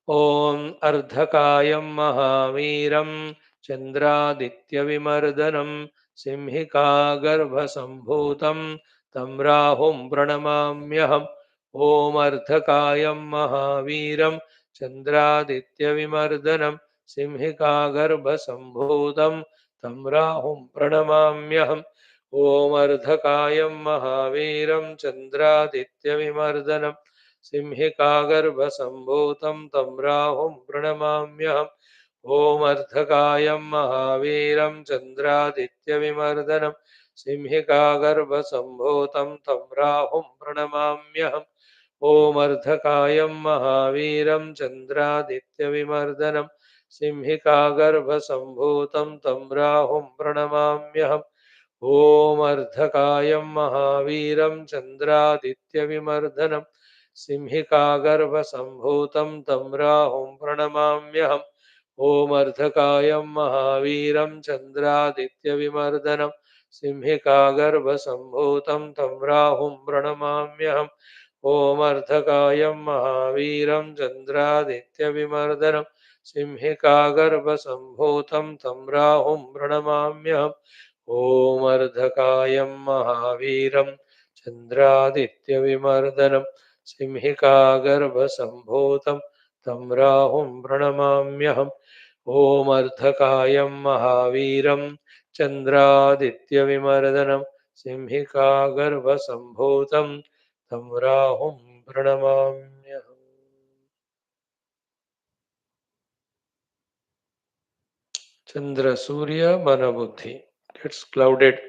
ॐ अर्धकायं महावीरं चन्द्रादित्यविमर्दनं सिंहिकागर्भसम्भूतं तं राहुं प्रणमाम्यहम् ॐ अर्धकायं महावीरं चन्द्रादित्यविमर्दनं सिंहिकागर्भसम्भूतं तं राहुं प्रणमाम्यहम् ॐ अर्धकायं महावीरं चन्द्रादित्यविमर्दनं सिंहिकागर्भसम्भूतं तं राहुं प्रणमाम्यहम् ॐ अर्धकायं महावीरं चन्द्रादित्यविमर्दनं सिंहिकागर्भसम्भूतं तं राहुं प्रणमाम्यहम् ॐ अर्धकायं महावीरं चन्द्रादित्यविमर्दनं सिंहिकागर्भसम्भूतं तं राहुं प्रणमाम्यहम् ॐ अर्धकायं महावीरं चन्द्रादित्यविमर्दनं सिंहिकागर्भसम्भूतं तं राहुं प्रणमाम्यहम् ॐ अर्धकायं महावीरं चन्द्रादित्यविमर्दनं सिंहिकागर्भसम्भूतं तं राहुं प्रणमाम्यहम् ॐ अर्धकायं महावीरं चन्द्रादित्यविमर्दनं सिंहिकागर्भसम्भूतं तं राहुं प्रणमाम्यहम् ॐ अर्धकायं महावीरं चन्द्रादित्यविमर्दनं सिंहिकागर्भसम्भूतं तं राहुं प्रणमाम्यहम् ॐ अर्धकायं महावीरं चन्द्रादित्यविमर्दनं सिंहिकागर्भसम्भूतं तं राहुं प्रणमाम्यहम्. Chandra Surya Mana Buddhi gets clouded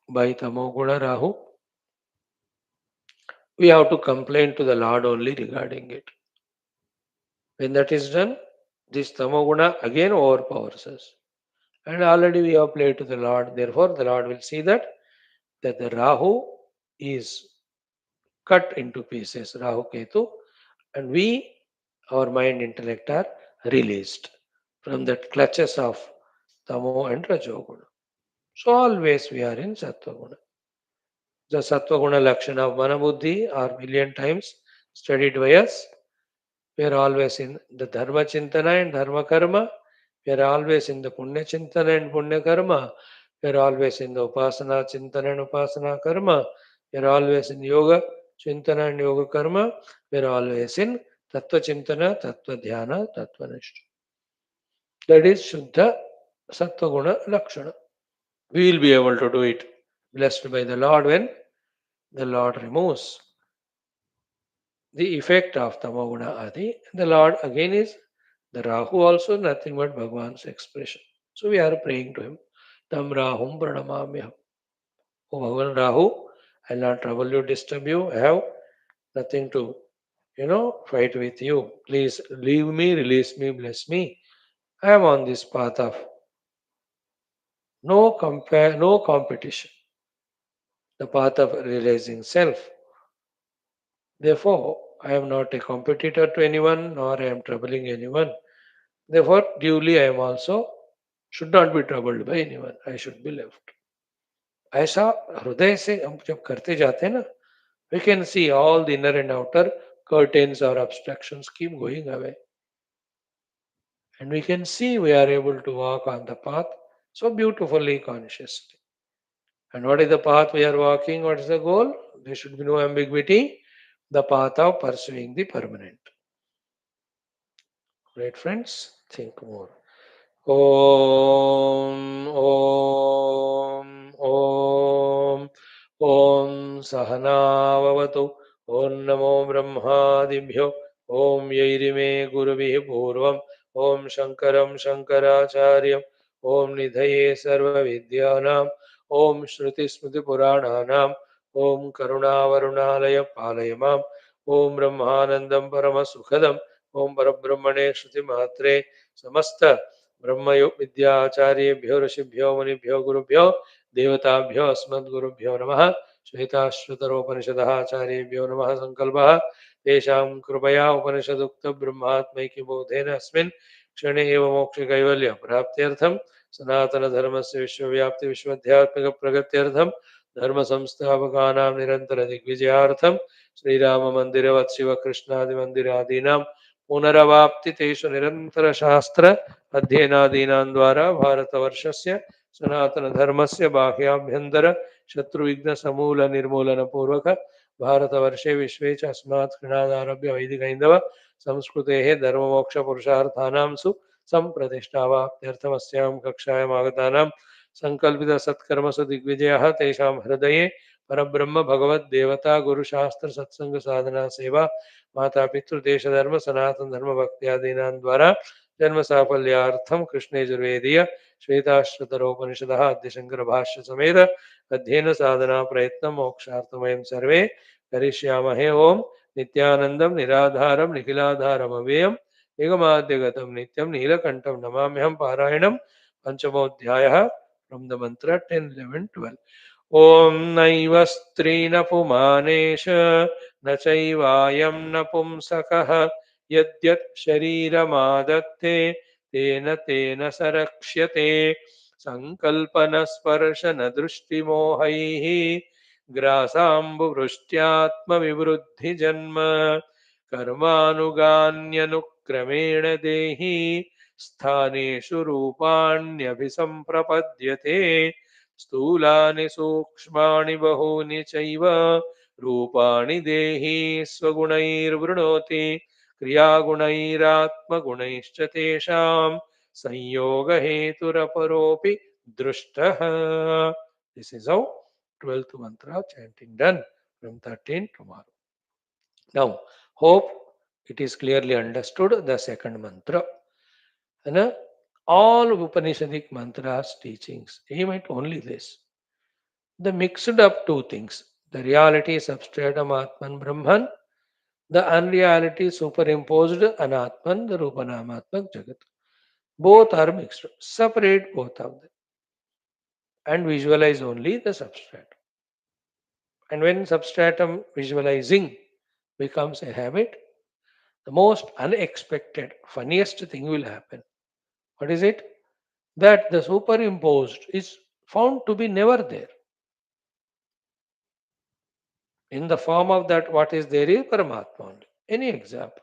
by Tamoguna Rahu. We have to complain to the Lord only regarding it. When that is done, this Tamoguna again overpowers us. And already we have played to the Lord. Therefore, the Lord will see that the Rahu is cut into pieces, Rahu Ketu, and we, our mind intellect, are released from that clutches of Tamo and Rajoguna. So always we are in Sattva Guna. The Sattva Guna Lakshana of Manabuddhi are million times studied by us. We are always in the Dharma Chintana and Dharma Karma. We are always in the Punya Chintana and Punya Karma. We are always in the Upasana Chintana and Upasana Karma. We are always in Yoga Chintana and Yoga Karma. We are always in Tattva Chintana, Tattva Dhyana, Tattva Nishta. That is Shuddha Sattva Guna Lakshana. We will be able to do it. Blessed by the Lord when the Lord removes the effect of Tamaguna Adi. The Lord again is the Rahu also nothing but Bhagwan's expression. So we are praying to him. Tam Rahum Pranamamyaham. O Bhagavan Rahu, I'll not trouble you, disturb you. I have nothing to, fight with you. Please leave me, release me, bless me. I am on this path of no competition. The path of realizing self. Therefore, I am not a competitor to anyone, nor I am troubling anyone. Therefore, duly I am also should not be troubled by anyone. I should be left. ऐसा हृदय से हम जब करते जाते हैं ना, we can see all the inner and outer curtains or obstructions keep going away. And we can see we are able to walk on the path so beautifully, consciously. And what is the path we are walking? What is the goal? There should be no ambiguity. The path of pursuing the permanent. Right, friends? Think more. Om Om Om Sahanavavatu Om Namo Brahmadibhyo Om Yairime Gurubhi Purvam Om Shankaram Shankaracharyam Om Nidhaye Sarva Vidyanam Om Shruti Smriti Purananam Om Karunavarunalaya Palayamam Om Brahmanandam Paramasukhadam Om Parabrahmane Shruti Matre Samasta ब्रह्मयो विद्याचार्येभ्यो ऋषिभ्यो मुनिभ्यो गुरुभ्यो देवताभ्यो अस्मद्गुरुभ्यो नमः श्वेताश्वतरोपनिषदः आचार्येभ्यो नमः संकल्पः तेषां कृपया उपनिषदुक्तब्रह्मात्मैक्यबोधेन अस्मिन् क्षणे एव मोक्षकैवल्य प्राप्त्यर्थं सनातनधर्मस्य विश्वव्याप्ति विश्वध्यात्मिकप्रगत्यर्थं धर्मसंस्थापकानां निरन्तरदिग्विजयार्थं श्रीराममन्दिरवत् शिवकृष्णादिमन्दिरादीनां पुनरवाप्ति तेषु निरन्तरशास्त्र अध्ययनादीनां द्वारा भारतवर्षस्य सनातनधर्मस्य बाह्याभ्यन्तर शत्रुविघ्नसमूलनिर्मूलनपूर्वक भारतवर्षे विश्वे च अस्मात् क्षणादारभ्य वैदिकैन्दव संस्कृतेः धर्ममोक्षपुरुषार्थानां सुसम्प्रतिष्ठावाप्त्यर्थमस्यां कक्षायाम् आगतानां सङ्कल्पितसत्कर्मसु दिग्विजयः तेषां हृदये परब्रह्म भगवद्देवता गुरुशास्त्रसत्सङ्गसाधना सेवा माता पितृदेशधर्म सनातन धर्म भक्त्यादीनां द्वारा जन्म साफल्यार्थम कृष्ण यजुर्वेदीय श्वेताश्वतरोपनिषदः आद्यशंकर भाष्य समेत अध्ययन साधना प्रयत्न मोक्षार्थमयं सर्वे करिष्यामहे ओम नित्यानंदम निराधारम निखिलाधारम अव्ययम निगमाद्यगतम नित्यम नीलकंठम नमाम्यहं पारायणम पंचमोऽध्यायः फ्रॉम द मंत्र 10 11 12 ॐ नैव स्त्रीन पुमानेश न चैवायं न पुंसकः यद्यत् शरीरमादत्ते तेन तेन स रक्ष्यते सङ्कल्पनस्पर्शनदृष्टिमोहैः ग्रासाम्बुवृष्ट्यात्मविवृद्धिजन्म कर्मानुगान्यनुक्रमेण देहि स्थानेषु रूपाण्यभिसम्प्रपद्यते स्थूलानि सूक्ष्माणि बहूनि चैव रूपाणि देहि स्वगुणैर्वृणोति क्रियागुणैरात्मगुणैश्च तेषां संयोगहेतुरपरोऽपि दृष्टः. This is how 12th mantra chanting done from 13 tomorrow. Now, hope it is clearly understood the second mantra. And all Upanishadic mantras teachings aim at only this. The mixed up two things. The reality substratum Atman Brahman, the unreality superimposed Anatman, the Rupanamatmak Jagat. Both are mixed. Separate both of them and visualize only the substratum. And when substratum visualizing becomes a habit, the most unexpected, funniest thing will happen. What is it? That the superimposed is found to be never there. In the form of that, what is there is Paramatma only. Any example?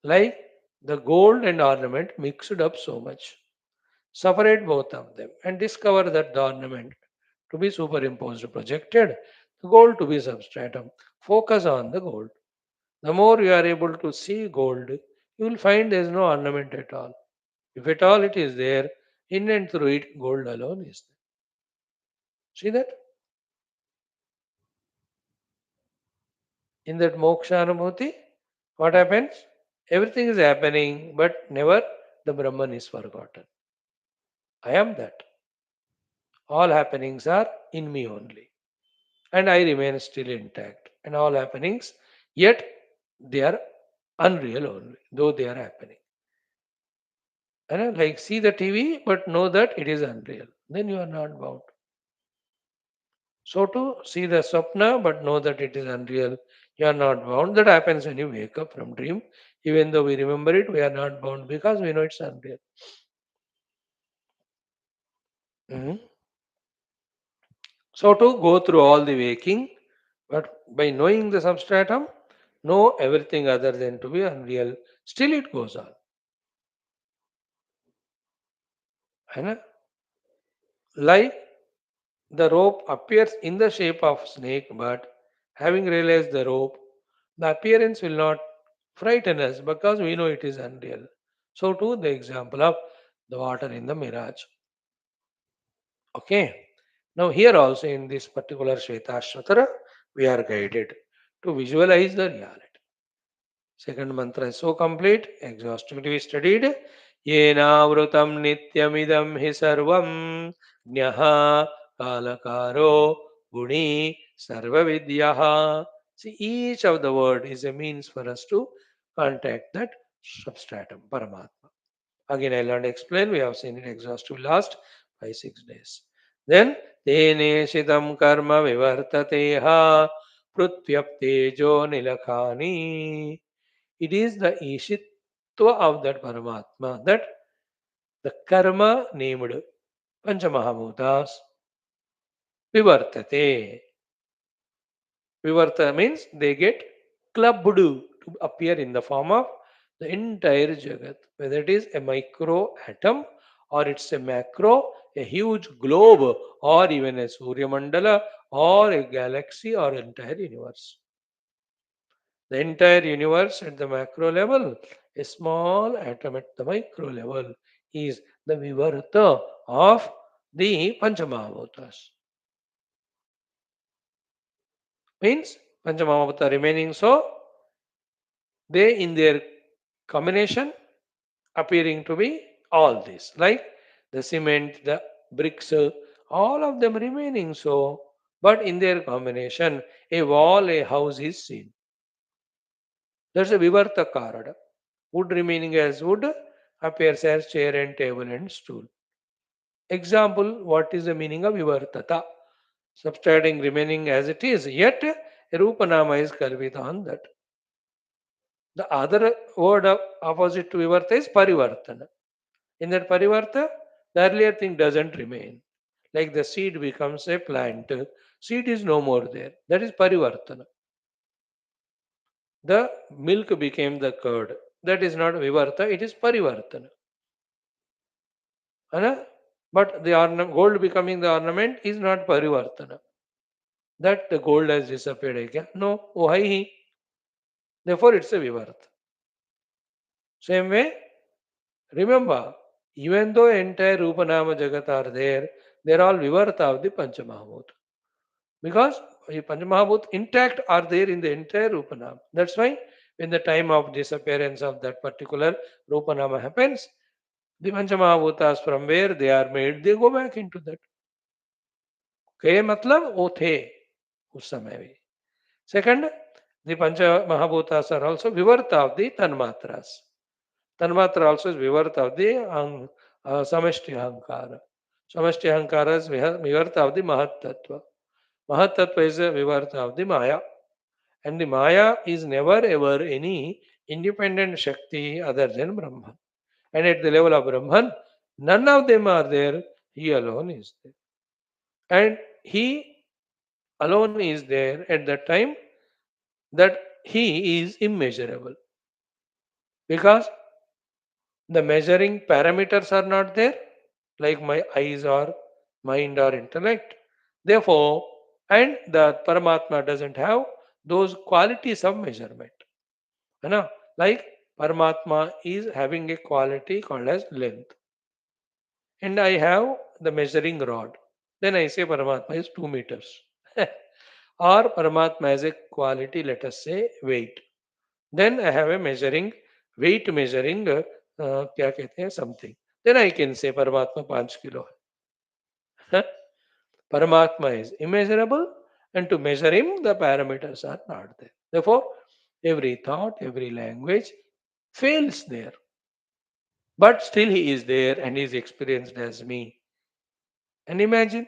Like the gold and ornament mixed up so much. Separate both of them and discover that the ornament to be superimposed projected, the gold to be substratum. Focus on the gold. The more you are able to see gold, you will find there is no ornament at all. If at all it is there, in and through it, gold alone is there. See that? In that moksha anubhuti, what happens? Everything is happening, but never the Brahman is forgotten. I am that. All happenings are in me only. And I remain still intact. And all happenings, yet they are unreal only, though they are happening. And like see the TV, but know that it is unreal. Then you are not bound. So to see the swapna, but know that it is unreal. You are not bound. That happens when you wake up from dream. Even though we remember it, we are not bound because we know it's unreal. Mhm. So to go through all the waking, but by knowing the substratum, know everything other than to be unreal. Still it goes on. है ना? Like the rope appears in the shape of snake, but having realized the rope, the appearance will not frighten us because we know it is unreal. So too the example of the water in the mirage. Okay. Now here also in this particular Shwethashwathara, we are guided to visualize the reality. Second mantra is so complete, exhaustively studied. Yenavrutam nityamidam hi sarvam jnaha kalakaro guni sarvavidyaha. See, each of the word is a means for us to contact that substratum, Paramatma. Again, I'll not explain. We have seen it exhaustive last 5 6 days. Then, tene shitam karma vivartateha prutyaptejo nilakhani. It is the ishitva of that Paramatma that the karma named Panchamahabhutas vivartate. Vivarta means they get clubbed to appear in the form of the entire Jagat, whether it is a micro atom or it's a macro, a huge globe, or even a Surya Mandala, or a galaxy, or entire universe. The entire universe at the macro level, a small atom at the micro level, is the Vivarta of the Panchamahabhutas. Means Panchamahabhuta remaining so, they in their combination appearing to be all this, like the cement, the bricks, all of them remaining so, but in their combination, a wall, a house is seen. That's a Vivarta Karada. Wood remaining as wood appears as chair and table and stool. Example, what is the meaning of Vivartata? Subtracting remaining as it is, yet a Rupanama is Kalvita on that. The other word of opposite to Vivarta is Parivartana. In that Parivarta, the earlier thing doesn't remain. Like the seed becomes a plant, seed is no more there. That is Parivartana. The milk became the curd. That is not Vivarta, it is Parivartana. Ana? But the gold becoming the ornament is not Parivartana. That the gold has disappeared again. No, why he? Therefore, it's a Vivarta. Same way, remember, even though entire Rupanama Jagat are there, they're all Vivarta of the Panchamahabhuta. Because the Panchamahabhuta intact are there in the entire Rupanama. That's why when the time of disappearance of that particular Rupanama happens, the Panchamahabhutas from where they are made, they go back into that. के मतलब वो थे उस समय भी. Second, the Pancha Mahabhutas are also Vivarta of the Tanmatras. Tanmatra also is Vivarta of the Samashti Ahankara. Samashti Ahankara is Vivarta of the Mahat Tattva. Mahat Tattva is a Vivarta of the Maya. And the Maya is never ever any independent Shakti other than Brahman. And at the level of Brahman, none of them are there. He alone is there. And he alone is there at that time that he is immeasurable because the measuring parameters are not there, like my eyes or mind or intellect. Therefore, and the Paramatma doesn't have those qualities of measurement. You know, like Paramatma is having a quality called as length, and I have the measuring rod. Then I say Paramatma is 2 meters. Or Paramatma has a quality, let us say, weight. Then I have a measuring, weight measuring, क्या कहते हैं, something. Then I can say Paramatma 5 kilo. Paramatma is immeasurable, and to measure him, the parameters are not there. Therefore, every thought, every language fails there. But still, he is there and he is experienced as me. And imagine,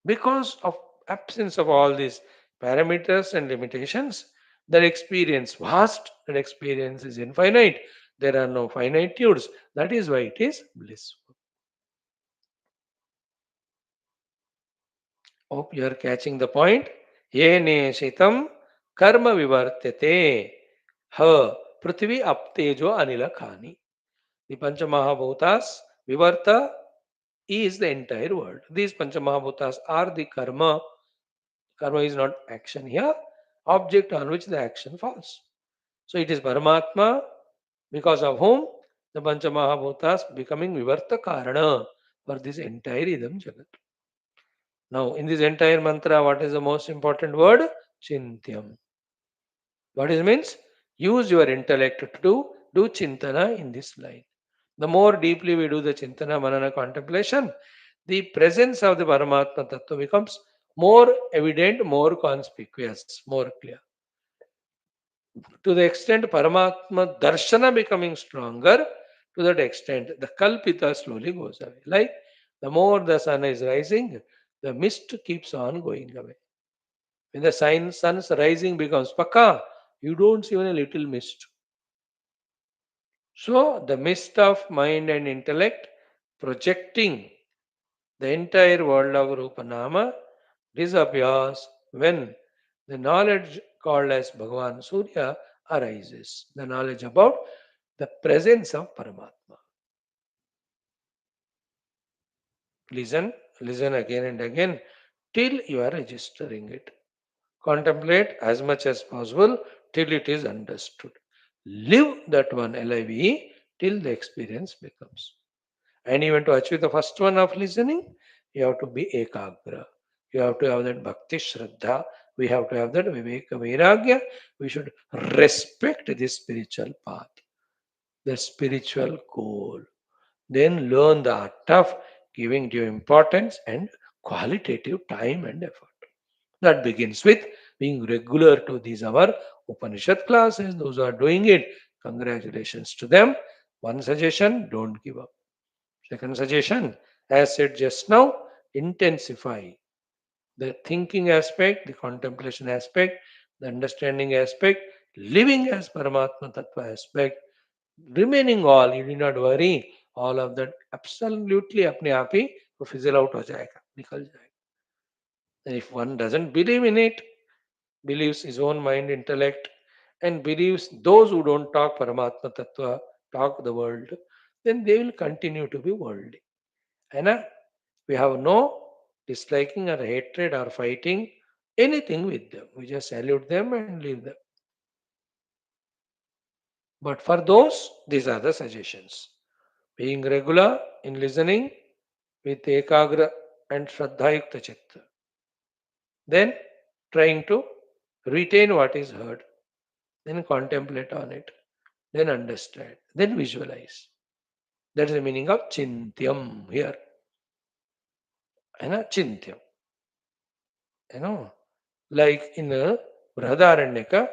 because of absence of all these parameters and limitations, that experience vast, that experience is infinite. There are no finitudes. That is why it is blissful. Hope you are catching the point. Yene shitam karma vivartate ha prithvi aptejo anila khani. The Panchamahabhutas vivarta is the entire world. These Panchamahabhutas are the karma. Karma is not action here, object on which the action falls. So it is Paramatma because of whom the Panchamahabhutas becoming Vivarta Karana for this entire Idam Jagat. Now, in this entire mantra, what is the most important word? Chintyam. What it means? Use your intellect to do chintana in this line. The more deeply we do the chintana, manana, contemplation, the presence of the Paramatma Tattva becomes more evident, more conspicuous, more clear. To the extent Paramatma Darshana becoming stronger, to that extent the Kalpita slowly goes away. Like the more the sun is rising, the mist keeps on going away. When the sun's rising becomes Paka, you don't see even a little mist. So the mist of mind and intellect projecting the entire world of Rupanama disappears when the knowledge called as Bhagavan Surya arises. The knowledge about the presence of Paramatma. Listen, listen again and again till you are registering it. Contemplate as much as possible till it is understood. Live that one live till the experience becomes. And even to achieve the first one of listening, you have to be ekagra. You have to have that bhakti shraddha. We have to have that viveka vairagya. We should respect this spiritual path, the spiritual goal. Then learn the art of giving due importance and qualitative time and effort. That begins with being regular to these our Upanishad classes. Those who are doing it, congratulations to them. One suggestion: don't give up. Second suggestion, as said just now, intensify the thinking aspect, the contemplation aspect, the understanding aspect, living as Paramatma Tattva aspect, remaining all, you need not worry, all of that absolutely अपने आप ही वो fizzle out हो जाएगा, निकल जाएगा. And if one doesn't believe in it, believes his own mind, intellect, and believes those who don't talk Paramatma Tattva, talk the world, then they will continue to be worldly. And we have no disliking or hatred or fighting anything with them. We just salute them and leave them. But for those, these are the suggestions. Being regular in listening with ekagra and shraddhayukta chitta. Then trying to retain what is heard. Then contemplate on it. Then understand. Then visualize. That is the meaning of chintyam here. Chintyam. You know, like in Brahadaranyaka,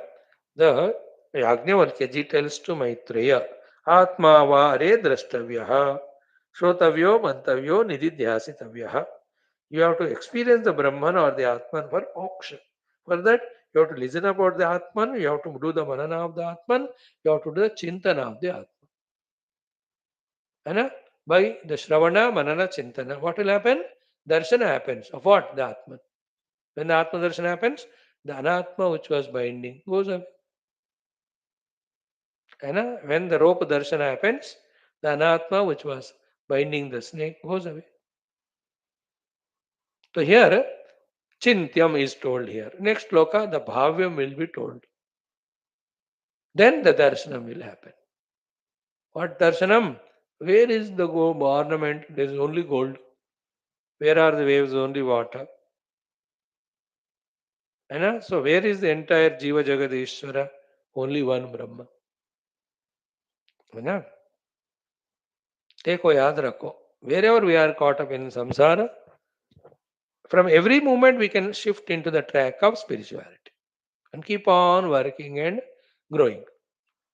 the Yajnavalkya tells to Maitreya, Atma vare drashtavyaha, shrotavyo mantavyo nididhyasitavyaha. You have to experience the Brahman or the Atman for moksha. For that, you have to listen about the Atman, you have to do the manana of the Atman, you have to do the chintana of the Atman. And by the Shravana, Manana, Chintana, what will happen? Darshana happens. Of what? The Atman. When the Atma Darshan happens, the Anatma which was binding goes away. When the rope darshan happens, the anatma which was binding the snake goes away. So here, Chintyam is told here. Next loka, the Bhavyam will be told. Then the darshanam will happen. What darshanam? Where is the ornament? There is only gold. Where are the waves? Only water. So where is the entire Jiva Jagat Ishvara? Only one Brahma. है ना? देखो याद रखो. Wherever we are caught up in samsara, from every moment we can shift into the track of spirituality and keep on working and growing.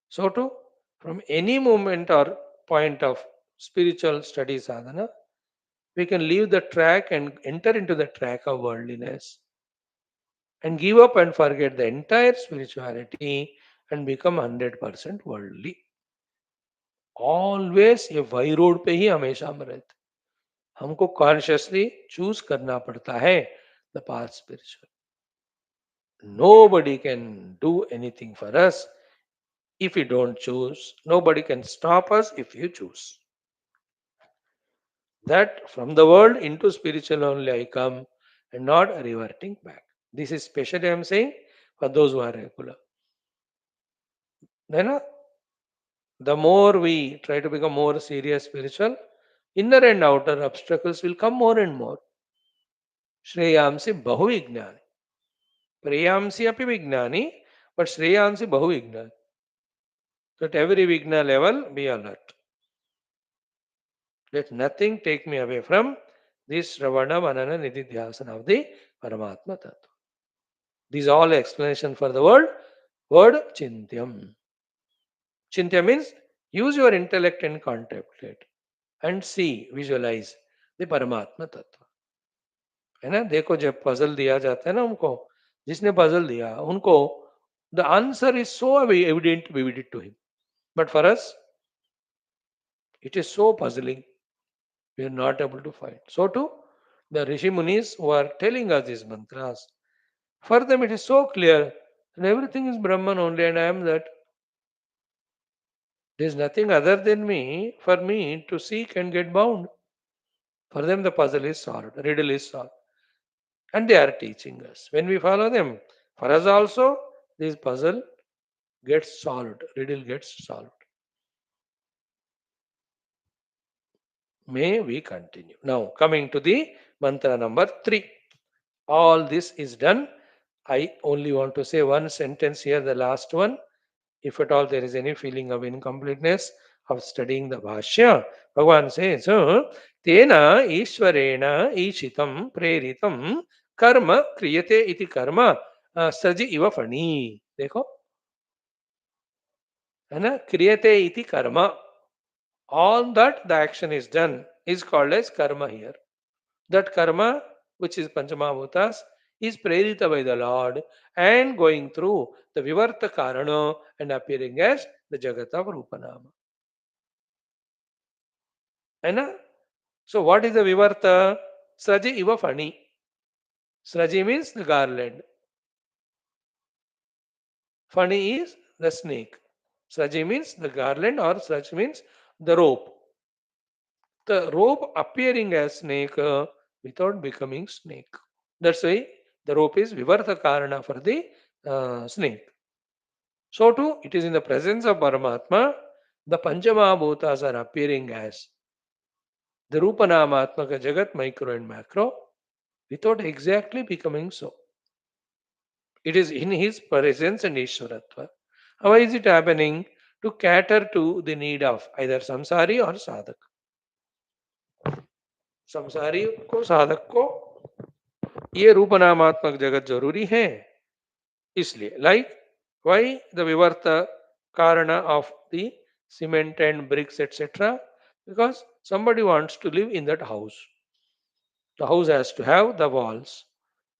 So too, from any moment or point of spiritual study sadhana, we can leave the track and enter into the track of worldliness and give up and forget the entire spirituality and become 100% worldly. Always ये Y road पे ही हमेशा हम रहते. हमको consciously choose करना पड़ता है the path spiritual. Nobody can do anything for us if we don't choose. Nobody can stop us if you choose. That from the world into spiritual only I come and not reverting back. This is specially I am saying for those who are regular. Then the more we try to become more serious spiritual, inner and outer obstacles will come more and more. श्रेयांसी बहुविज्ञानी प्रेयांसी अपि विज्ञानी but Shreyasi बहुविज्ञानी. So at every vigna level, be alert. Let nothing take me away from this Ravana Manana Nididhyasana of the Paramatma Tattva. These are all explanation for the word Chintyam. Chintya means use your intellect and contemplate and see, visualize the Paramatma Tattva. है ना? देखो जब puzzle दिया जाता है ना उनको, जिसने पजल दिया उनको, the answer is so evident vivid to him, but for us it is so puzzling, we are not able to find. So too the rishi munis who are telling us these mantras, for them it is so clear and everything is Brahman only and I am that. There is nothing other than me for me to seek and get bound. For them the puzzle is solved, riddle is solved, and they are teaching us. When we follow them, for us also this puzzle gets solved, riddle gets solved. May we continue. Now, coming to the mantra number 3. All this is done. I only want to say one sentence here, the last one. If at all there is any feeling of incompleteness of studying the Bhashya, Bhagavan says, Tena Ishwarena Ishitam Preritam Karma Kriyate iti karma Saji iva fani. देखो है ना, क्रियते इति कर्म. All that the action is done is called as karma here. That karma, which is Panchamahabhutas, is prerita by the Lord and going through the Vivarta Karana and appearing as the Jagat of Rupanama. Aina? So what is the Vivarta? Sraji iva fani. Sraji means the garland. Fani is the snake. Sraji means the garland or Sraj means the rope. The rope appearing as snake without becoming snake. That's why the rope is Vivarta Karana for the snake. So too, it is in the presence of Paramatma, the Panchamahabhutas are appearing as the Rupanamatmaka Jagat, micro and macro, without exactly becoming so. It is in his presence and Ishwaratva. How is it happening? To cater to the need of either samsari or sadhak. संसारी को साधक को ये रूपनामात्मक जगत जरूरी है. इसलिए like why the vivarta karana of the cement and bricks etc. Because somebody wants to live in that house. The house has to have the walls.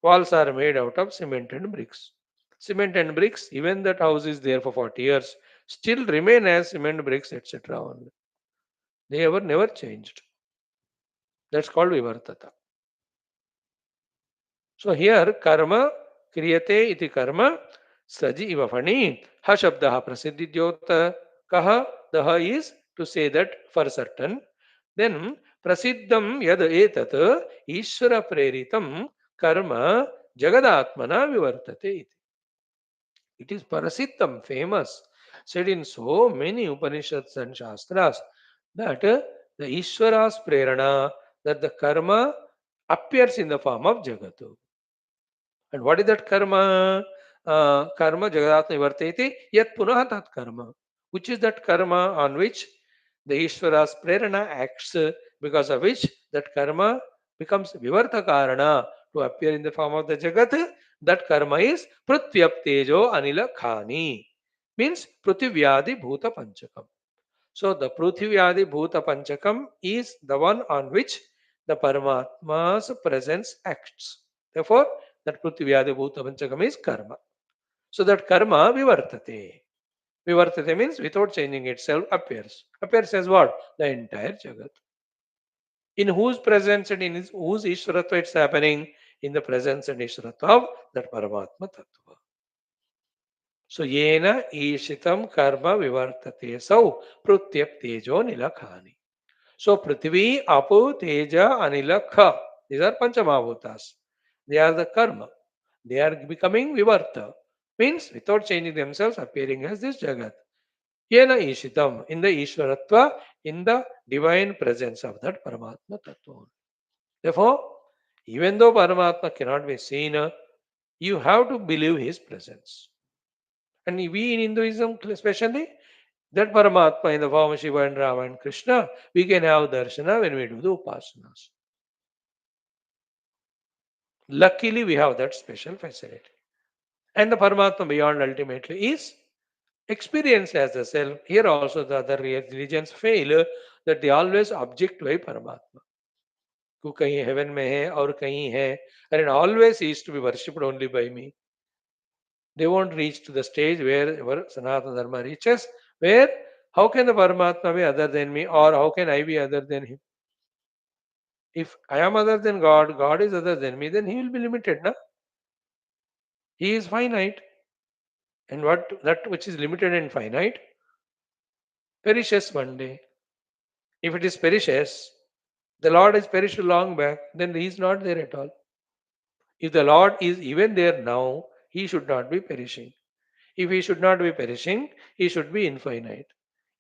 Walls are made out of cement and bricks. Cement and bricks, even that house is there for 40 years, still remain as cement bricks etc. only. They were never changed. That's called vivartata. So here karma kriyate iti karma saji iva fani ha shabdaha prasiddhidyota. Kaha, the ha is to say that for certain. Then prasiddham yad etat Ishvara preritam karma jagadatmana vivartate. It is parasiddham, famous, said in so many Upanishads and Shastras that the Ishvara's prerana, that the karma appears in the form of Jagatu. And what is that karma? Karma Jagadatma Varteti Yat Punaha Tat Karma. Which is that karma on which the Ishvara's prerana acts, because of which that karma becomes Vivarta Karana to appear in the form of the Jagat. That karma is Prutyap Tejo Anila Khani. Means Pruthivyadi Bhuta Panchakam. So the Pruthivyadi Bhuta Panchakam is the one on which the Paramatma's presence acts. Therefore, that Pruthivyadi Bhuta Panchakam is karma. So that karma vivartate. Vivartate means without changing itself appears. Appears as what? The entire Jagat. In whose presence and in whose Ishwaratva it's happening? In the presence and Ishwaratva of that Paramatma Tattva. So yena ishitam karma vivartate sau prutyap tejo nilakhani. So Prithvi, Apu, Teja, Anila, Kha. These are Panchamabhutas. They are the karma. They are becoming Vivarta. Means without changing themselves, appearing as this Jagat. Yena Ishitam, in the Ishwaratva, in the divine presence of that Paramatma Tattva. Therefore, even though Paramatma cannot be seen, you have to believe his presence. And we in Hinduism, especially, that Paramatma in the form of Shiva and Rama and Krishna, we can have darshana when we do the upasanas. Luckily, we have that special facility. And the Paramatma beyond ultimately is experienced as the self. Here also the other religions fail that they always object by Paramatma. Who kahin heaven mein hai aur kahin hai, and it always is to be worshipped only by me. They won't reach to the stage where our Sanatana Dharma reaches, where how can the Paramatma be other than me, or how can I be other than him? If I am other than God, God is other than me, then he will be limited. Na? He is finite. And what that which is limited and finite perishes one day. If it is perishes, the Lord has perished long back, then he is not there at all. If the Lord is even there now, he should not be perishing. If he should not be perishing, he should be infinite.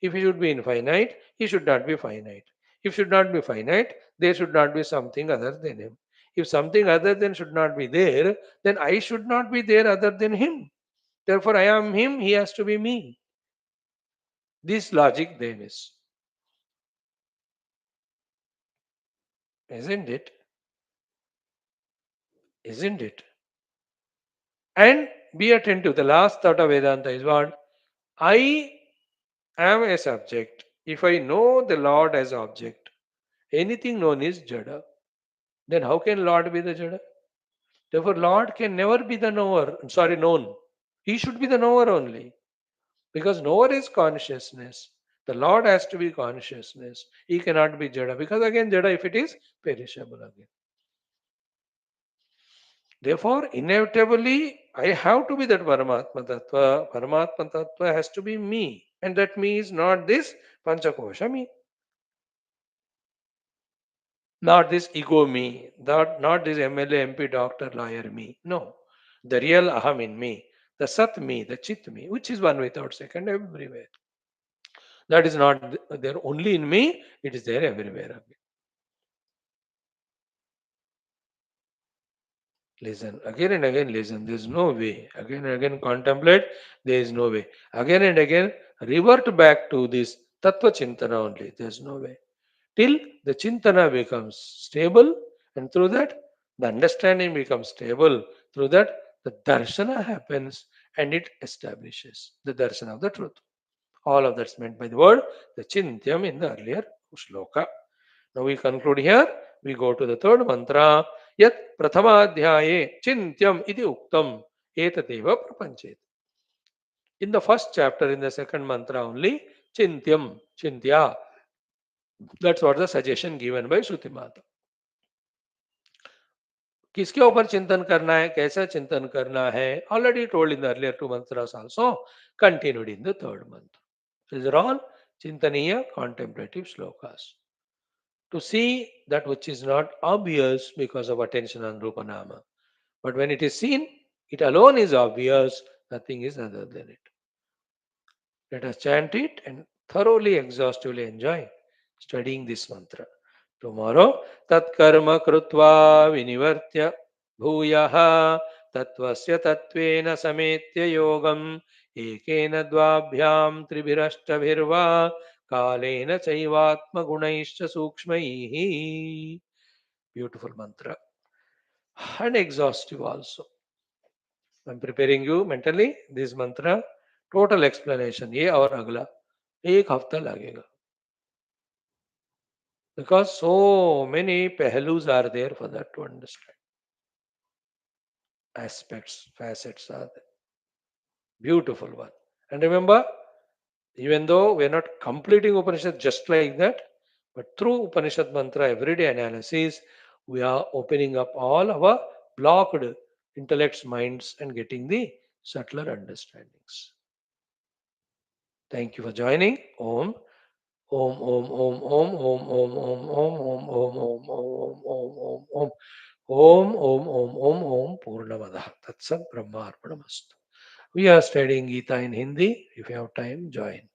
If he should be infinite, he should not be finite. If should not be finite, there should not be something other than him. If something other than should not be there, then I should not be there other than him. Therefore, I am him, he has to be me. This logic then is, isn't it? Isn't it? And be attentive. The last thought of Vedanta is what? I am a subject. If I know the Lord as object, anything known is Jada. Then how can Lord be the Jada? Therefore, Lord can never be the knower. Sorry, known. He should be the knower only. Because knower is consciousness. The Lord has to be consciousness. He cannot be Jada. Because again, Jada, if it is perishable again. Therefore, inevitably, I have to be that Paramatma Tattva. Paramatma Tattva has to be me. And that me is not this Panchakosha me. Not this ego me. Not this MLA, MP, doctor, lawyer me. No. The real Aham in me. The Sat me, the Chit me, which is one without second everywhere. That is not there only in me, it is there everywhere. Listen, again and again listen. There is no way. Again and again contemplate. There is no way. Again and again revert back to this Tattva Chintana only. There is no way. Till the Chintana becomes stable, and through that the understanding becomes stable. Through that the Darshana happens and it establishes the Darshana of the truth. All of that's meant by the word, the Chintyam in the earlier shloka. Now we conclude here. We go to the third mantra. Yat prathamadhyaye chintyam iti uktam etateva prapanchet. In the first chapter, in the second mantra only, chintyam, chintya. That's what the suggestion given by Shruti Mata. किसके ऊपर चिंतन करना है, कैसा चिंतन करना है, already told in the earlier two mantras also, continued in the third mantra. These are all Chintaniya contemplative slokas. To see that which is not obvious because of attention on Rupanama. But when it is seen, it alone is obvious, nothing is other than it. Let us chant it and thoroughly, exhaustively enjoy studying this mantra. Tomorrow, tat karma krutva vinivartya bhuyaha tattvasya tattvena sametya yogam ekena dvabhyam tribhirashtabhirva kalena chaivatma gunaishcha sukshmaihi. Beautiful mantra and exhaustive also. I'm preparing you mentally this mantra. Total explanation ये और अगला एक हफ्ता लगेगा because so many pehlus are there for that to understand. Aspects, facets are there. Beautiful one. And remember, even though we're not completing Upanishad just like that, but through Upanishad mantra everyday analysis, we are opening up all our blocked intellects, minds, and getting the subtler understandings. Thank you for joining. Om. Om Om Om Om Om Om Om Om Om Om Om Om Om Om Om Om Om Om Om Purnamadah. Tatsat Brahmarpanamastu. We are studying Gita in Hindi. If you have time, join.